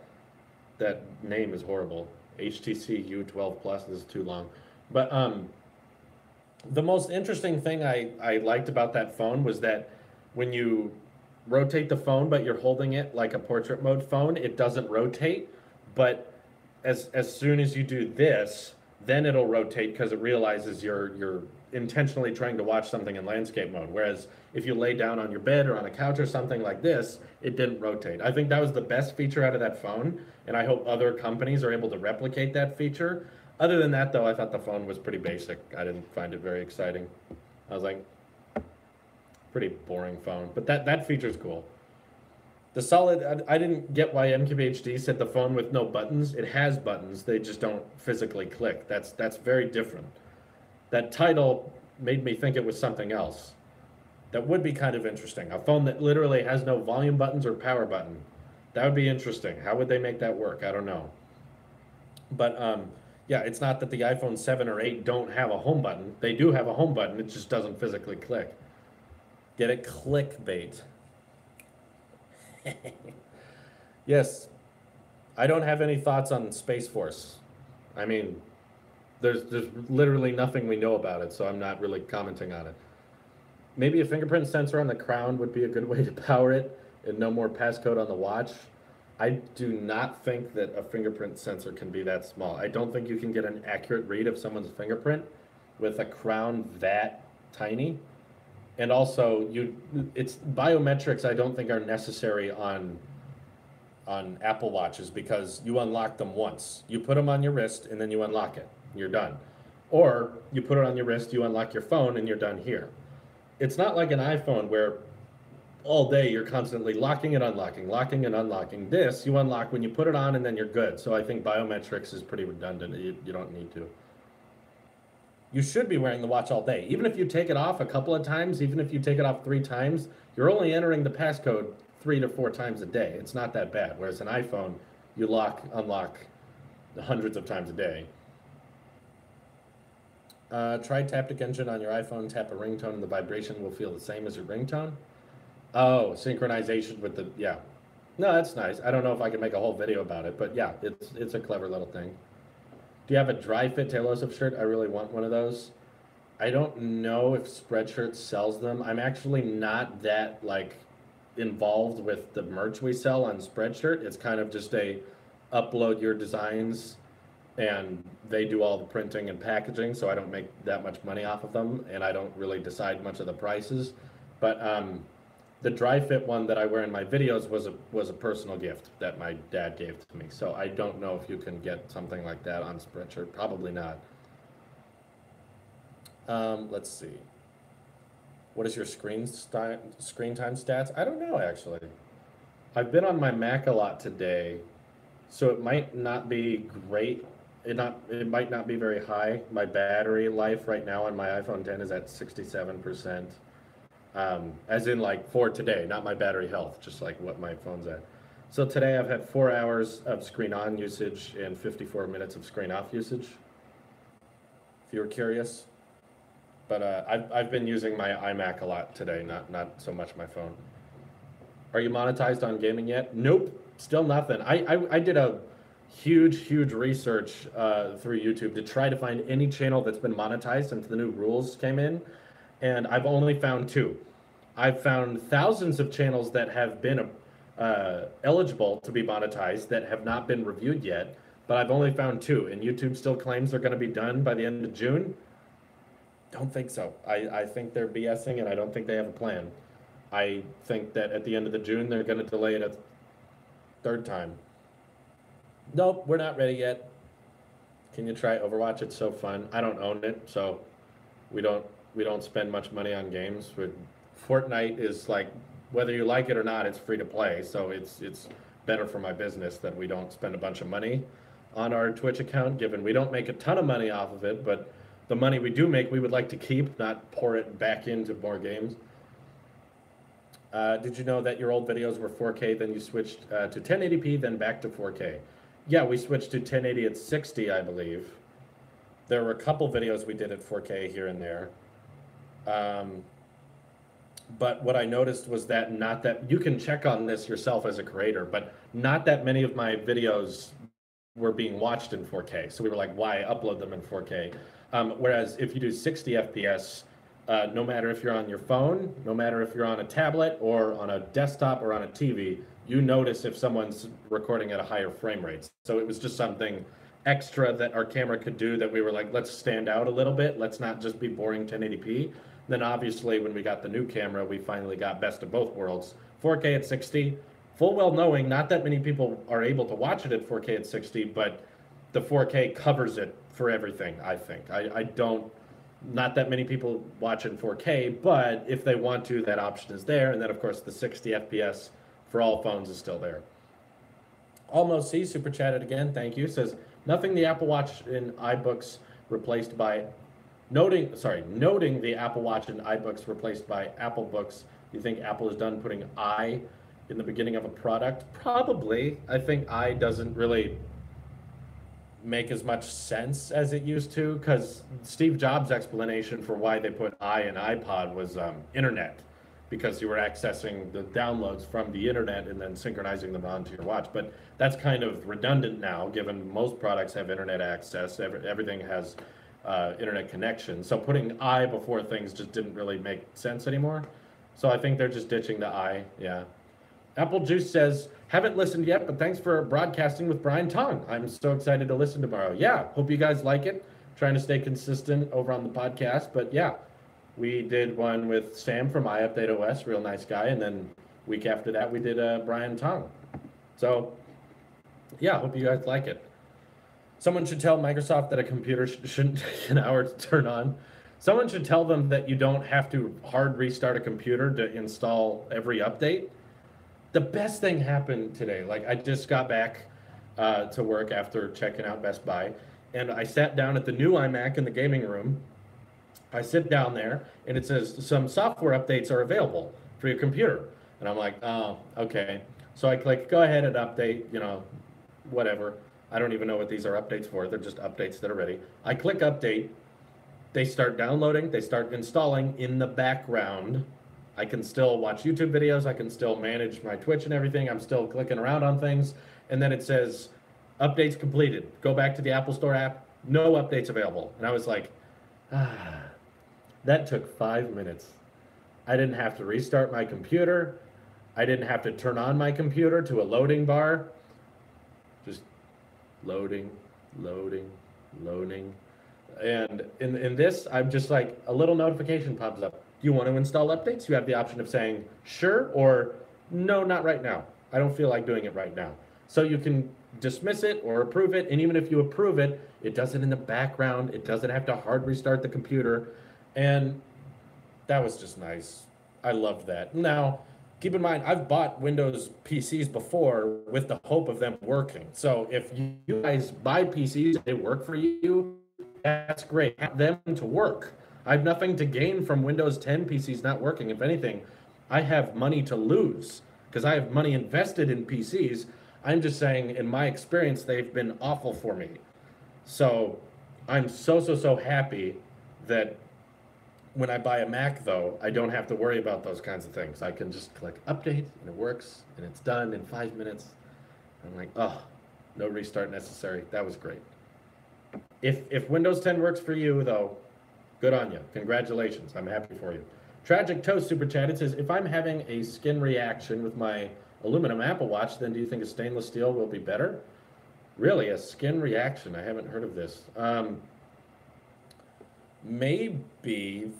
A: that name is horrible. HTC U12 Plus, this is too long. But the most interesting thing I liked about that phone was that when you rotate the phone, but you're holding it like a portrait mode phone, it doesn't rotate, but as soon as you do this, then it'll rotate because it realizes you're intentionally trying to watch something in landscape mode. Whereas if you lay down on your bed or on a couch or something like this, it didn't rotate. I think that was the best feature out of that phone, and I hope other companies are able to replicate that feature. Other than that, though, I thought the phone was pretty basic. I didn't find it very exciting. I was like, pretty boring phone, but that feature's cool. The solid, I didn't get why MKBHD said the phone with no buttons. It has buttons, they just don't physically click. That's very different. That title made me think it was something else. That would be kind of interesting. A phone that literally has no volume buttons or power button. That would be interesting. How would they make that work? I don't know. But yeah, it's not that the iPhone 7 or 8 don't have a home button. They do have a home button, it just doesn't physically click. Get it? Clickbait. Yes, I don't have any thoughts on Space Force. I mean, there's literally nothing we know about it, so I'm not really commenting on it. Maybe a fingerprint sensor on the crown would be a good way to power it, and no more passcode on the watch. I do not think that a fingerprint sensor can be that small. I don't think you can get an accurate read of someone's fingerprint with a crown that tiny. And also, it's biometrics I don't think are necessary on Apple Watches because you unlock them once. You put them on your wrist and then you unlock it. You're done. Or you put it on your wrist, you unlock your phone, and you're done here. It's not like an iPhone where all day you're constantly locking and unlocking, locking and unlocking. This, you unlock when you put it on and then you're good. So I think biometrics is pretty redundant. You don't need to. You should be wearing the watch all day. Even if you take it off a couple of times, even if you take it off 3 times, you're only entering the passcode 3 to 4 times a day. It's not that bad. Whereas an iPhone, you unlock hundreds of times a day. Try Taptic Engine on your iPhone. Tap a ringtone and the vibration will feel the same as your ringtone. Oh, synchronization with the, yeah. No, that's nice. I don't know if I can make a whole video about it, but yeah, it's a clever little thing. Do you have a dry fit Tailosive shirt? I really want one of those. I don't know if Spreadshirt sells them. I'm actually not that like involved with the merch we sell on Spreadshirt. It's kind of just a upload your designs and they do all the printing and packaging, so I don't make that much money off of them, and I don't really decide much of the prices. But the dry fit one that I wear in my videos was a personal gift that my dad gave to me. So I don't know if you can get something like that on Spreadshirt. Probably not. Let's see. What is your screen time stats? I don't know, actually. I've been on my Mac a lot today, so it might not be great. It might not be very high. My battery life right now on my iPhone 10 is at 67%. As in like for today, not my battery health, just like what my phone's at. So today I've had 4 hours of screen on usage and 54 minutes of screen off usage, if you were curious. But I've been using my iMac a lot today, not so much my phone. Are you monetized on gaming yet? Nope, still nothing. I did a huge research through YouTube to try to find any channel that's been monetized since the new rules came in, and I've only found 2. I've found thousands of channels that have been eligible to be monetized that have not been reviewed yet, but I've only found 2, and YouTube still claims they're going to be done by the end of June. Don't think so. I think they're BSing, and I don't think they have a plan. I think that at the end of the June, they're going to delay it a 3rd time. Nope, we're not ready yet. Can you try Overwatch? It's so fun. I don't own it, so we don't spend much money on games. Fortnite is like, whether you like it or not, it's free to play, so it's better for my business that we don't spend a bunch of money on our Twitch account, given we don't make a ton of money off of it, but the money we do make, we would like to keep, not pour it back into more games. Did you know that your old videos were 4K, then you switched to 1080p, then back to 4K? Yeah, we switched to 1080 at 60, I believe. There were a couple videos we did at 4K here and there. But what I noticed was that you can check on this yourself as a creator, but not that many of my videos were being watched in 4K. So we were like, why upload them in 4K? Whereas if you do 60 FPS, no matter if you're on your phone, no matter if you're on a tablet or on a desktop or on a TV, you notice if someone's recording at a higher frame rate. So it was just something extra that our camera could do that we were like, let's stand out a little bit. Let's not just be boring 1080p. Then obviously when we got the new camera, we finally got best of both worlds. 4K at 60, full well knowing not that many people are able to watch it at 4K at 60, but the 4K covers it for everything, I think. Not that many people watch in 4K, but if they want to, that option is there. And then of course the 60 FPS for all phones is still there. Almost see, super chatted again, thank you. Says, nothing the Apple Watch in iBooks replaced by, noting the Apple Watch in iBooks replaced by Apple Books. Do you think Apple is done putting I in the beginning of a product? Probably. I think I doesn't really make as much sense as it used to, because Steve Jobs' explanation for why they put I in iPod was internet, because you were accessing the downloads from the internet and then synchronizing them onto your watch. But that's kind of redundant now, given most products have internet access, everything has internet connection. So putting I before things just didn't really make sense anymore. So I think they're just ditching the I, yeah. Apple Juice says, haven't listened yet, but thanks for broadcasting with Brian Tong. I'm so excited to listen tomorrow. Yeah, hope you guys like it. Trying to stay consistent over on the podcast, but yeah, we did one with Sam from iUpdateOS, real nice guy, and then week after that we did Brian Tong. So yeah, hope you guys like it. Someone should tell Microsoft that a computer shouldn't take an hour to turn on. Someone should tell them that you don't have to hard restart a computer to install every update. The best thing happened today. Like, I just got back to work after checking out Best Buy, and I sat down at the new iMac in the gaming room, I sit down there and it says some software updates are available for your computer. And I'm like, oh, okay. So I click go ahead and update, whatever. I don't even know what these are updates for. They're just updates that are ready. I click update. They start downloading, they start installing in the background. I can still watch YouTube videos, I can still manage my Twitch and everything. I'm still clicking around on things. And then it says updates completed. Go back to the Apple Store app, no updates available. And I was like, that took 5 minutes. I didn't have to restart my computer. I didn't have to turn on my computer to a loading bar. Just loading, loading, loading. And in this, I'm just like, a little notification pops up. Do you want to install updates? You have the option of saying sure or no, not right now. I don't feel like doing it right now. So you can dismiss it or approve it. And even if you approve it, it does it in the background. It doesn't have to hard restart the computer. And that was just nice. I love that. Now, keep in mind, I've bought Windows PCs before with the hope of them working. So if you guys buy PCs, they work for you, that's great. Have them to work. I have nothing to gain from Windows 10 PCs not working. If anything, I have money to lose because I have money invested in PCs. I'm just saying, in my experience, they've been awful for me. So I'm so happy that when I buy a Mac, though, I don't have to worry about those kinds of things. I can just click update, and it works, and it's done in 5 minutes. I'm like, oh, no restart necessary. That was great. If Windows 10 works for you, though, good on you. Congratulations. I'm happy for you. Tragic Toast Super Chat. It says, if I'm having a skin reaction with my aluminum Apple Watch, then do you think a stainless steel will be better? Really, a skin reaction? I haven't heard of this. Maybe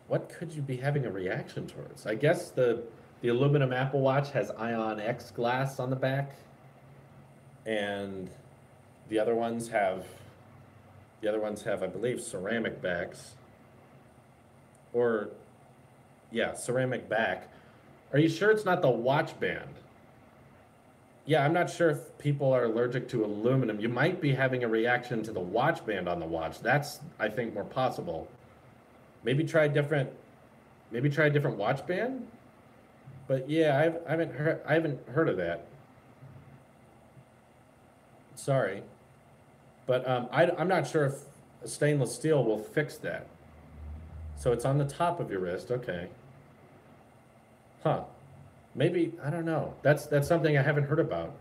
A: what could you be having a reaction towards? I guess the aluminum Apple Watch has Ion X glass on the back, and the other ones have, I believe, ceramic backs. Or, yeah, ceramic back. Are you sure it's not the watch band? Yeah, I'm not sure if people are allergic to aluminum. You might be having a reaction to the watch band on the watch. That's, I think, more possible. Maybe try a different watch band. But yeah, I haven't heard of that. Sorry. But I'm not sure if stainless steel will fix that. So it's on the top of your wrist, okay. Huh. Maybe, I don't know. That's something I haven't heard about.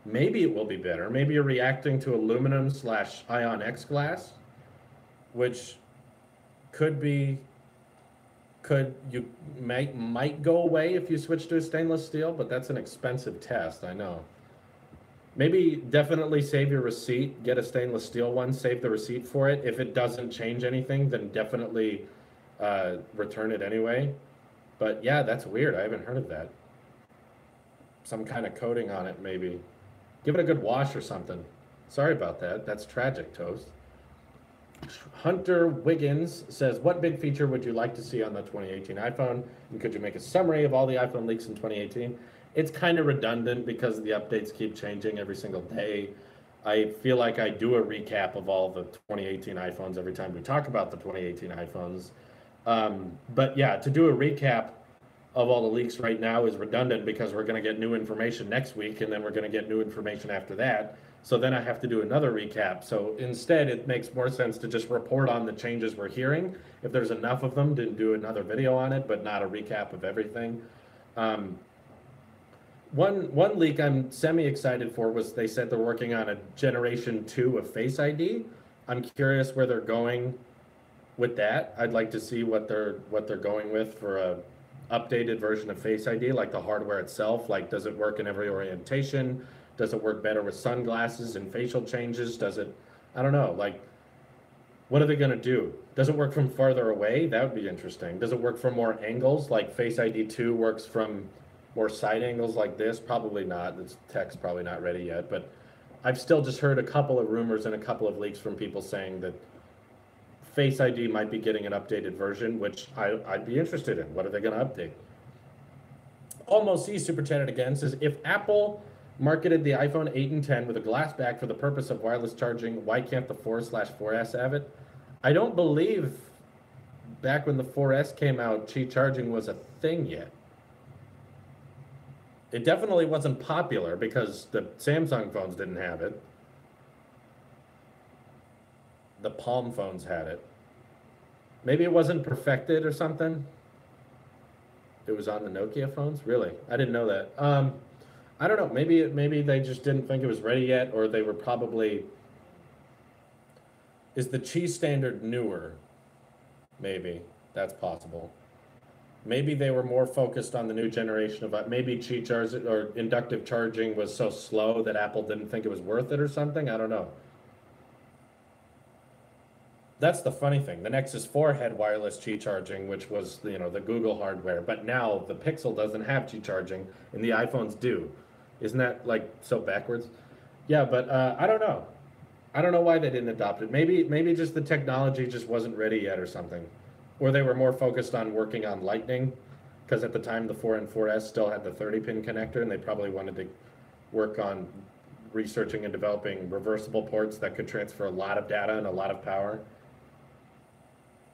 A: Maybe it will be better. Maybe you're reacting to aluminum / Ion X glass, which might go away if you switch to a stainless steel, but that's an expensive test, I know. Maybe definitely save your receipt, get a stainless steel one, save the receipt for it. If it doesn't change anything, then definitely return it anyway. But yeah, that's weird. I haven't heard of that. Some kind of coating on it, maybe. Give it a good wash or something. Sorry about that. That's tragic, Toast. Hunter Wiggins says, what big feature would you like to see on the 2018 iPhone? And could you make a summary of all the iPhone leaks in 2018? It's kind of redundant because the updates keep changing every single day. I feel like I do a recap of all the 2018 iPhones every time we talk about the 2018 iPhones. But yeah, to do a recap of all the leaks right now is redundant because we're going to get new information next week, and then we're going to get new information after that. So then I have to do another recap. So instead, it makes more sense to just report on the changes we're hearing. If there's enough of them, to do another video on it, but not a recap of everything. One leak I'm semi-excited for was they said they're working on a Generation 2 of Face ID. I'm curious where they're going with that. I'd like to see what they're going with for a updated version of Face ID, like the hardware itself. Like, does it work in every orientation? Does it work better with sunglasses and facial changes? Does it, I don't know, like, what are they going to do? Does it work from farther away? That would be interesting. Does it work from more angles? Like Face ID 2 works from more side angles like this? Probably not. This tech's probably not ready yet. But I've still just heard a couple of rumors and a couple of leaks from people saying that Face ID might be getting an updated version, which I'd be interested in. What are they going to update? Almost C super chatted again, says, if Apple marketed the iPhone 8 and 10 with a glass back for the purpose of wireless charging, why can't the 4/4S have it? I don't believe back when the 4S came out, Qi charging was a thing yet. It definitely wasn't popular because the Samsung phones didn't have it. The Palm phones had it. Maybe it wasn't perfected or something. It was on the Nokia phones? Really? I didn't know that. I don't know. Maybe they just didn't think it was ready yet, or they were probably. Is the Qi standard newer? Maybe that's possible. Maybe they were more focused on the new generation of maybe Qi charge or inductive charging was so slow that Apple didn't think it was worth it or something. I don't know. That's the funny thing. The Nexus 4 had wireless Qi charging, which was the Google hardware, but now the Pixel doesn't have Qi charging, and the iPhones do. Isn't that like so backwards? Yeah, but I don't know. I don't know why they didn't adopt it. Maybe just the technology just wasn't ready yet or something, or they were more focused on working on Lightning, because at the time the 4 and 4S still had the 30-pin connector, and they probably wanted to work on researching and developing reversible ports that could transfer a lot of data and a lot of power.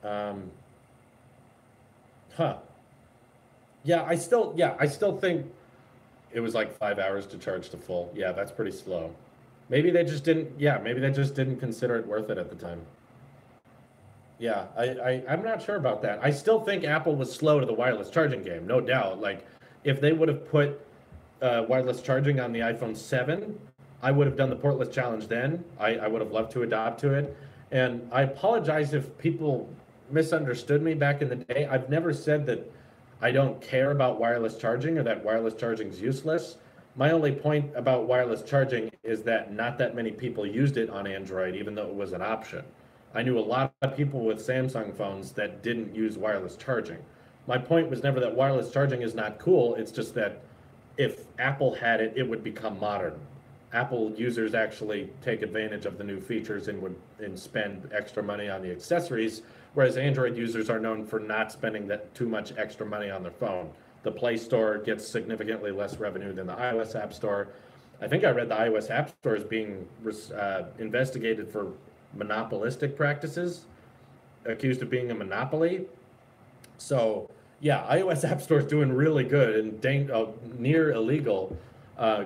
A: Um, huh. I still think it was like 5 hours to charge to full. Yeah, that's pretty slow. Maybe they just didn't consider it worth it at the time. Yeah, I'm not sure about that. I still think Apple was slow to the wireless charging game, no doubt. Like, if they would have put wireless charging on the iPhone 7, I would have done the portless challenge then. I would have loved to adopt to it. And I apologize if people misunderstood me back in the day. I've never said that I don't care about wireless charging or that wireless charging is useless. My only point about wireless charging is that not that many people used it on Android, even though it was an option. I knew a lot of people with Samsung phones that didn't use wireless charging. My point was never that wireless charging is not cool. It's just that if Apple had it, it would become modern. Apple users actually take advantage of the new features and spend extra money on the accessories, whereas Android users are known for not spending that too much extra money on their phone. The Play Store gets significantly less revenue than the iOS App Store. I think I read the iOS App Store is being investigated for monopolistic practices, accused of being a monopoly. So yeah, iOS App Store is doing really good and near illegal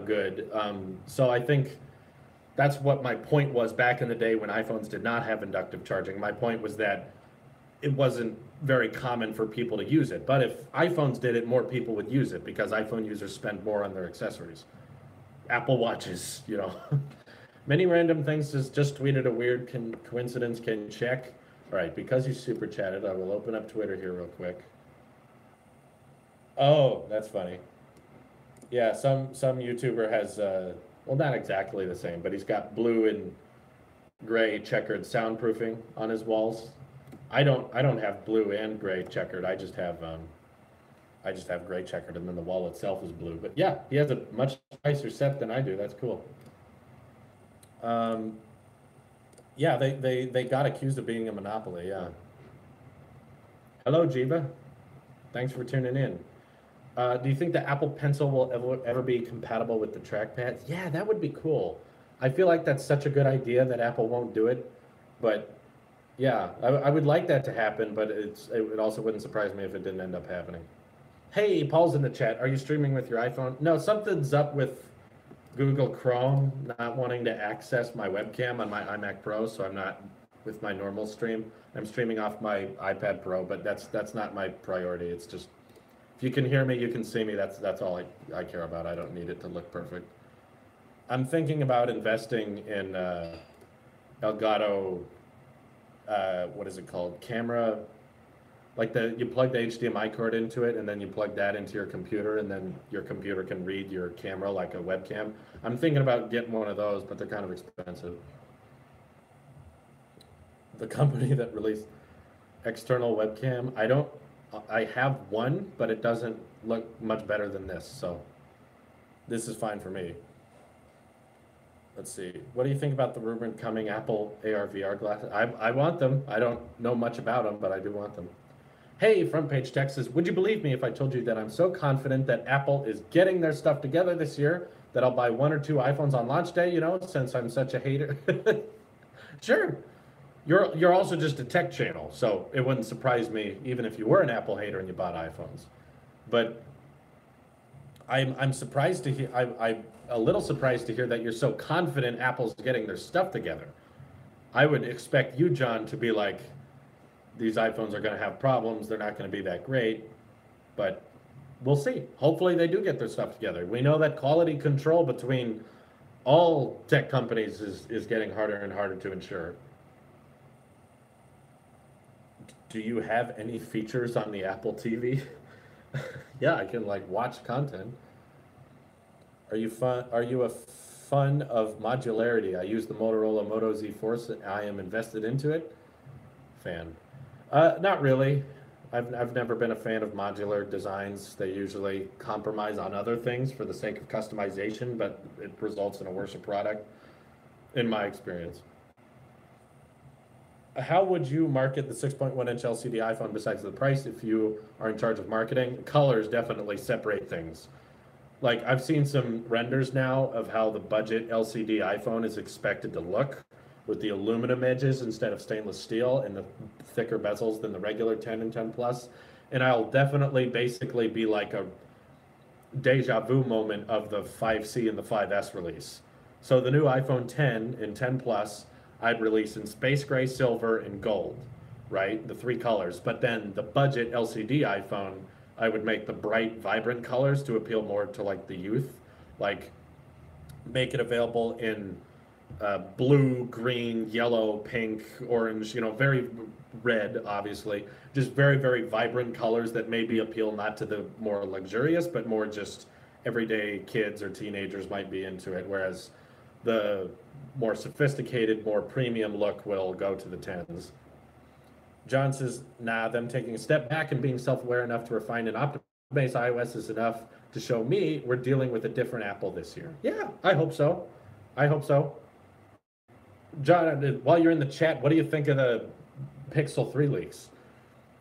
A: good. So I think that's what my point was back in the day when iPhones did not have inductive charging. My point was that it wasn't very common for people to use it. But if iPhones did it, more people would use it because iPhone users spend more on their accessories. Apple Watches, Many random things just tweeted a weird coincidence. Can check. All right, because you super chatted, I will open up Twitter here real quick. Oh, that's funny. Yeah, some YouTuber has well, not exactly the same, but he's got blue and gray checkered soundproofing on his walls. I don't have blue and gray checkered. I just have gray checkered, and then the wall itself is blue. But yeah, he has a much nicer set than I do. That's cool. Yeah, they got accused of being a monopoly. Yeah. Hello, Jiva. Thanks for tuning in. Do you think the Apple Pencil will ever be compatible with the trackpads? Yeah, that would be cool. I feel like that's such a good idea that Apple won't do it, but yeah, I would like that to happen, but it also wouldn't surprise me if it didn't end up happening. Hey, Paul's in the chat. Are you streaming with your iPhone? No, something's up with Google Chrome not wanting to access my webcam on my iMac Pro, so I'm not with my normal stream. I'm streaming off my iPad Pro, but that's not my priority. It's just if you can hear me, you can see me. That's all I care about. I don't need it to look perfect. I'm thinking about investing in Elgato. What is it called? Camera. Like you plug the HDMI cord into it, and then you plug that into your computer, and then your computer can read your camera like a webcam. I'm thinking about getting one of those, but they're kind of expensive. The company that released external webcam, I have one, but it doesn't look much better than this, so this is fine for me. Let's see. What do you think about the rumored coming Apple AR VR glasses? I want them. I don't know much about them, but I do want them. Hey, Front Page Texas, would you believe me if I told you that I'm so confident that Apple is getting their stuff together this year that I'll buy 1 or 2 iPhones on launch day, since I'm such a hater? Sure. You're also just a tech channel, so it wouldn't surprise me even if you were an Apple hater and you bought iPhones. But I'm surprised to hear I'm a little surprised to hear that you're so confident Apple's getting their stuff together. I would expect you, John, to be like, these iPhones are going to have problems. They're not going to be that great, but we'll see. Hopefully, they do get their stuff together. We know that quality control between all tech companies is getting harder and harder to ensure. Do you have any features on the Apple TV? Yeah, I can like watch content. Are you a fan of modularity? I use the Motorola Moto Z Force. I am invested into it. Fan. Not really. I've never been a fan of modular designs. They usually compromise on other things for the sake of customization, but it results in a worse product, in my experience. How would you market the 6.1-inch LCD iPhone besides the price if you are in charge of marketing? Colors definitely separate things. Like I've seen some renders now of how the budget LCD iPhone is expected to look with the aluminum edges instead of stainless steel and the thicker bezels than the regular 10 and 10 Plus. And I'll definitely basically be like a deja vu moment of the 5C and the 5S release. So the new iPhone 10 and 10 Plus, I'd release in space gray, silver, and gold, right? The three colors. But then the budget LCD iPhone, I would make the bright, vibrant colors to appeal more to like the youth. Like make it available in blue, green, yellow, pink, orange, very red, obviously. Just very, very vibrant colors that maybe appeal not to the more luxurious, but more just everyday kids or teenagers might be into it. Whereas the more sophisticated, more premium look will go to the 10s. John says, nah, them taking a step back and being self-aware enough to refine and optimize iOS is enough to show me we're dealing with a different Apple this year. Yeah, I hope so. I hope so. John, while you're in the chat, what do you think of the Pixel 3 leaks?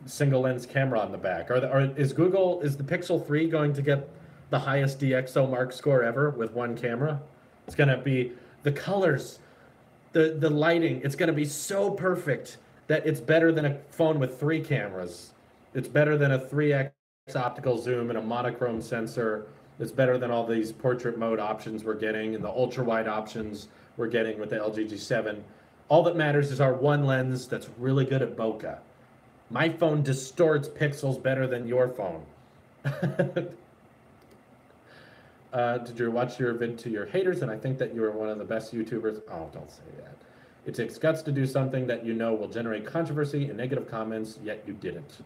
A: Single lens camera on the back. Is the Pixel 3 going to get the highest DxO Mark score ever with one camera? It's going to be the colors, the lighting. It's going to be so perfect that it's better than a phone with three cameras. It's better than a 3x optical zoom and a monochrome sensor. It's better than all these portrait mode options we're getting and the ultra wide options we're getting with the LG G7. All that matters is our one lens that's really good at bokeh. My phone distorts pixels better than your phone. Did you watch your vid to your haters? And I think that you are one of the best YouTubers. Oh, don't say that. It takes guts to do something that you know will generate controversy and negative comments, yet you didn't.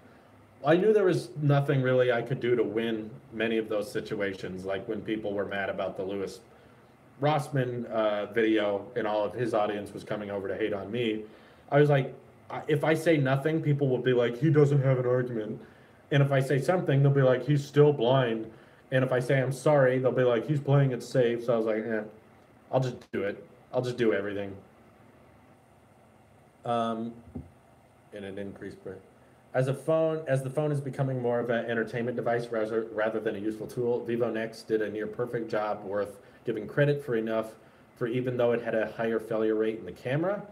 A: I knew there was nothing really I could do to win many of those situations, like when people were mad about the Louis Rossman video and all of his audience was coming over to hate on me. I was like, if I say nothing, people will be like, he doesn't have an argument. And if I say something, they'll be like, he's still blind. And if I say I'm sorry, they'll be like, he's playing it safe. So I was like, I'll just do it. I'll just do everything. In an increased as the phone is becoming more of an entertainment device rather than a useful tool, Vivo Next did a near perfect job worth giving credit for enough for even though it had a higher failure rate in the camera.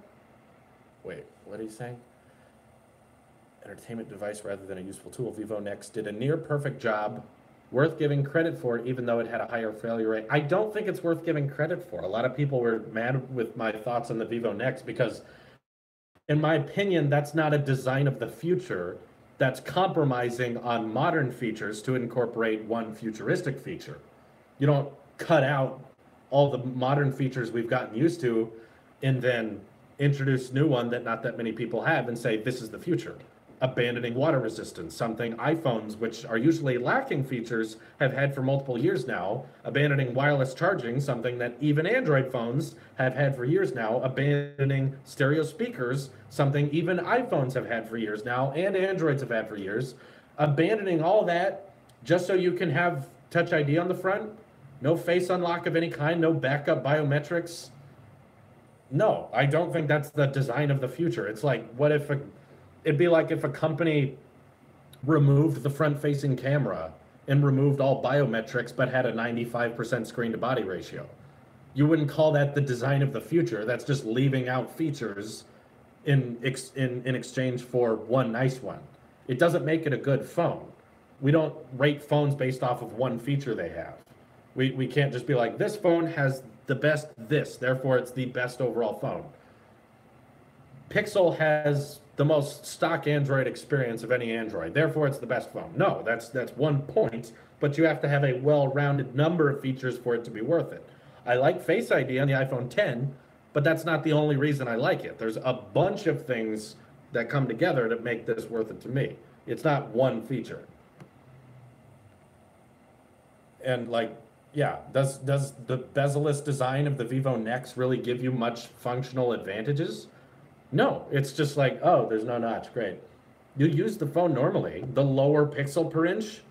A: Wait, what are you saying? Entertainment device rather than a useful tool. Vivo Next did a near perfect job worth giving credit for even though it had a higher failure rate. I don't think it's worth giving credit for. A lot of people were mad with my thoughts on the Vivo Next because in my opinion, that's not a design of the future. That's compromising on modern features to incorporate one futuristic feature. You don't cut out all the modern features we've gotten used to and then introduce new one that not that many people have and say, this is the future. Abandoning water resistance, something iPhones, which are usually lacking features, have had for multiple years now. Abandoning wireless charging, something that even Android phones have had for years now. Abandoning stereo speakers, something even iPhones have had for years now, and Androids have had for years. Abandoning all that just so you can have Touch ID on the front. No face unlock of any kind, no backup biometrics. No, I don't think that's the design of the future. It's like, it'd be like if a company removed the front-facing camera and removed all biometrics but had a 95% screen-to-body ratio. You wouldn't call that the design of the future. That's just leaving out features in exchange for one nice one. It doesn't make it a good phone. We don't rate phones based off of one feature they have. We can't just be like, this phone has the best this, therefore it's the best overall phone. Pixel has the most stock Android experience of any Android, therefore it's the best phone. No, that's one point, but you have to have a well-rounded number of features for it to be worth it. I like Face ID on the iPhone 10, but that's not the only reason I like it. There's a bunch of things that come together to make this worth it to me. It's not one feature. And like, yeah, does the bezel-less design of the Vivo Nex really give you much functional advantages? No, it's just like, oh, there's no notch, great. You use the phone normally, the lower pixel per inch.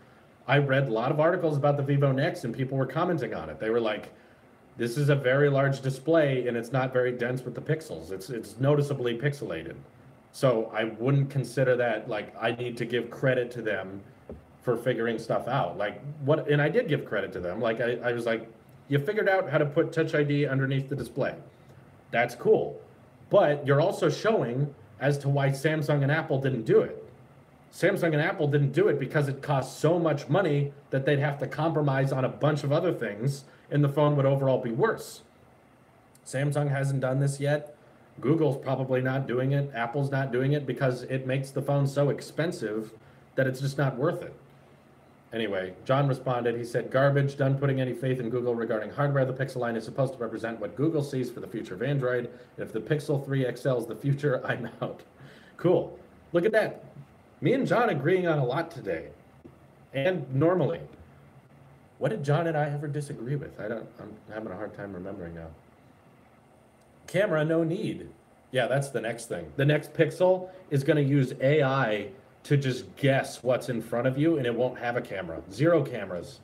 A: I read a lot of articles about the Vivo Nex and people were commenting on it. They were like, this is a very large display and it's not very dense with the pixels. It's noticeably pixelated. So I wouldn't consider that like I need to give credit to them for figuring stuff out. Like what, and I did give credit to them. Like I was like, you figured out how to put Touch ID underneath the display. That's cool. But you're also showing as to why Samsung and Apple didn't do it. Samsung and Apple didn't do it because it cost so much money that they'd have to compromise on a bunch of other things and the phone would overall be worse. Samsung hasn't done this yet. Google's probably not doing it. Apple's not doing it because it makes the phone so expensive that it's just not worth it. Anyway, John responded, he said, garbage, done putting any faith in Google regarding hardware. The Pixel line is supposed to represent what Google sees for the future of Android. If the Pixel 3 XL is the future, I'm out. Cool. Look at that. Me and John agreeing on a lot today. And normally. What did John and I ever disagree with? I'm having a hard time remembering now. Camera, no need. Yeah, that's the next thing. The next Pixel is going to use AI to just guess what's in front of you, and it won't have a camera. 0 cameras.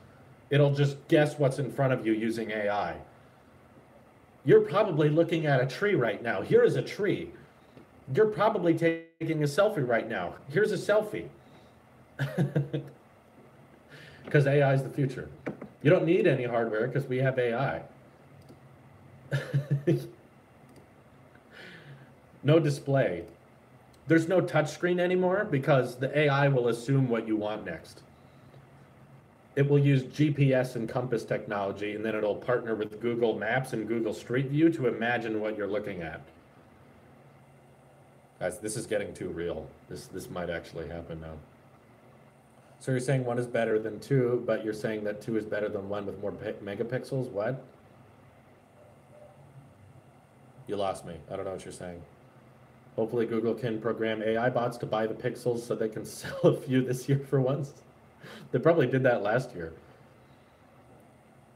A: It'll just guess what's in front of you using AI. You're probably looking at a tree right now. Here is a tree. You're probably taking a selfie right now. Here's a selfie. Because AI is the future. You don't need any hardware because we have AI. No display. There's no touchscreen anymore because the AI will assume what you want next. It will use GPS and compass technology, and then it'll partner with Google Maps and Google Street View to imagine what you're looking at. Guys, this is getting too real. This might actually happen now. So you're saying 1 is better than 2, but you're saying that 2 is better than 1 with more megapixels? What? You lost me. I don't know what you're saying. Hopefully Google can program AI bots to buy the pixels so they can sell a few this year for once. They probably did that last year.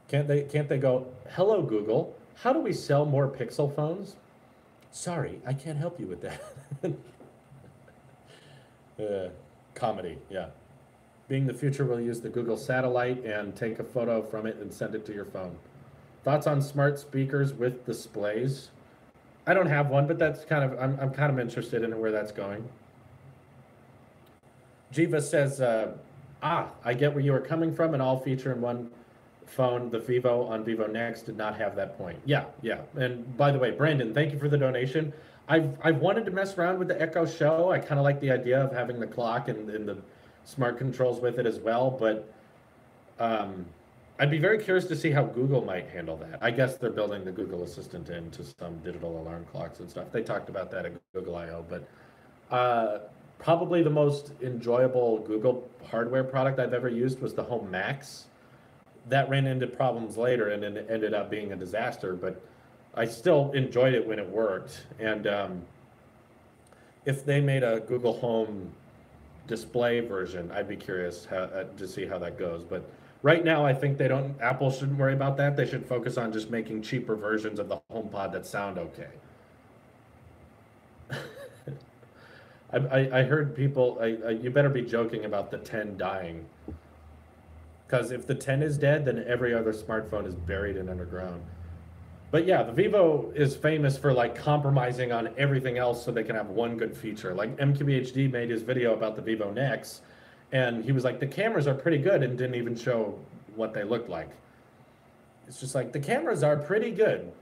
A: Can't they go, hello Google, how do we sell more Pixel phones? Sorry, I can't help you with that. Comedy, yeah. Being the future, we'll use the Google satellite and take a photo from it and send it to your phone. Thoughts on smart speakers with displays? I don't have one, but that's kind of, I'm kind of interested in where that's going. Jiva says, I get where you were coming from. An all feature in one phone, the Vivo on Vivo Nex did not have that point. Yeah. And by the way, Brandon, thank you for the donation. I've wanted to mess around with the Echo Show. I kind of like the idea of having the clock and the smart controls with it as well, but I'd be very curious to see how Google might handle that. I guess they're building the Google Assistant into some digital alarm clocks and stuff. They talked about that at Google I/O, but probably the most enjoyable Google hardware product I've ever used was the Home Max. That ran into problems later and it ended up being a disaster, but I still enjoyed it when it worked. And if they made a Google Home display version, I'd be curious to see how that goes. But right now, I think Apple shouldn't worry about that. They should focus on just making cheaper versions of the HomePod that sound okay. I heard people, you better be joking about the 10 dying. Because if the 10 is dead, then every other smartphone is buried and underground. But yeah, the Vivo is famous for like compromising on everything else so they can have one good feature. Like MKBHD made his video about the Vivo Nex, and he was like, the cameras are pretty good, and didn't even show what they looked like. It's just like, the cameras are pretty good.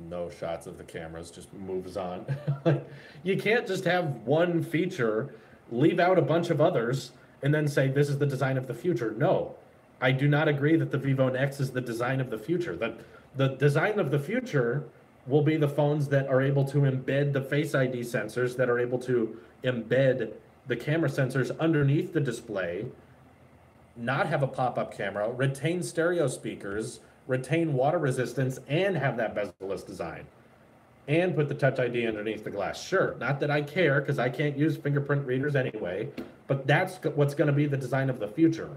A: No shots of the cameras, just moves on. Like, you can't just have one feature, leave out a bunch of others, and then say this is the design of the future. No, I do not agree that the Vivo Nex is the design of the future. The design of the future will be the phones that are able to embed the Face ID sensors, that are able to embed the camera sensors underneath the display, not have a pop-up camera, retain stereo speakers, retain water resistance, and have that bezel-less design, and put the Touch ID underneath the glass. Sure, not that I care, because I can't use fingerprint readers anyway, but that's what's going to be the design of the future.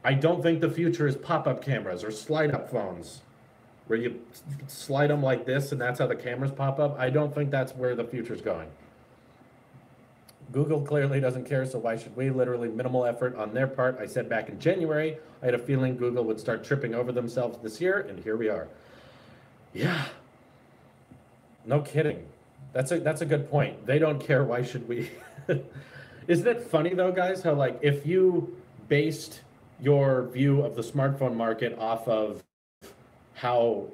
A: I don't think the future is pop-up cameras or slide-up phones, where you slide them like this and that's how the cameras pop up. I don't think that's where the future's going. Google clearly doesn't care, so why should we? Literally minimal effort on their part. I said back in January, I had a feeling Google would start tripping over themselves this year, and here we are. Yeah, no kidding. That's a good point. They don't care, why should we? Isn't it funny though, guys, how like if you based your view of the smartphone market off of how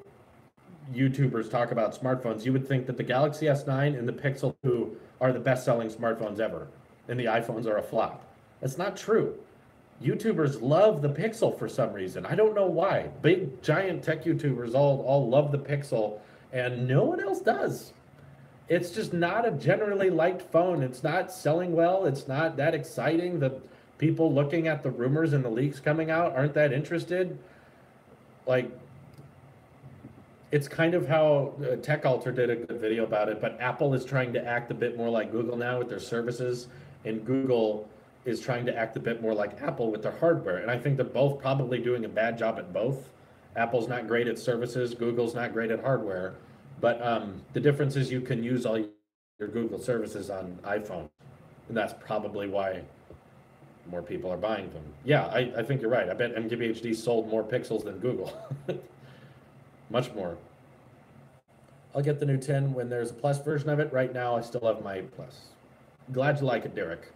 A: YouTubers talk about smartphones, you would think that the Galaxy S9 and the Pixel 2 are the best-selling smartphones ever, and the iPhones are a flop. That's not true. YouTubers love the Pixel for some reason. I don't know why. Big, giant tech YouTubers all love the Pixel, and no one else does. It's just not a generally liked phone. It's not selling well. It's not that exciting. The people looking at the rumors and the leaks coming out aren't that interested. Like, it's kind of how TechAlter did a good video about it, but Apple is trying to act a bit more like Google now with their services, and Google is trying to act a bit more like Apple with their hardware. And I think they're both probably doing a bad job at both. Apple's not great at services, Google's not great at hardware, but the difference is you can use all your Google services on iPhone, and that's probably why more people are buying them. Yeah, I think you're right. I bet MKBHD sold more Pixels than Google. Much more. I'll get the new 10 when there's a Plus version of it. Right now, I still have my Plus. Glad you like it, Derek.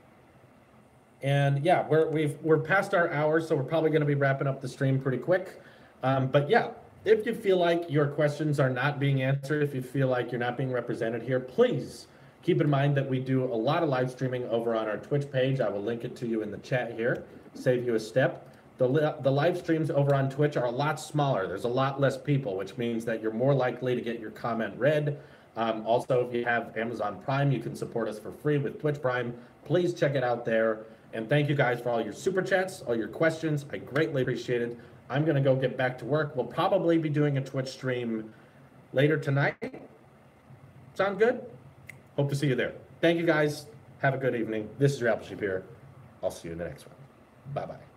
A: And yeah, we're past our hour, so we're probably going to be wrapping up the stream pretty quick. But yeah, if you feel like your questions are not being answered, if you feel like you're not being represented here, please keep in mind that we do a lot of live streaming over on our Twitch page. I will link it to you in the chat here, save you a step. The live streams over on Twitch are a lot smaller. There's a lot less people, which means that you're more likely to get your comment read. Also, if you have Amazon Prime, you can support us for free with Twitch Prime. Please check it out there. And thank you guys for all your super chats, all your questions. I greatly appreciate it. I'm going to go get back to work. We'll probably be doing a Twitch stream later tonight. Sound good? Hope to see you there. Thank you guys. Have a good evening. This is your Apple Sheep here. I'll see you in the next one. Bye-bye.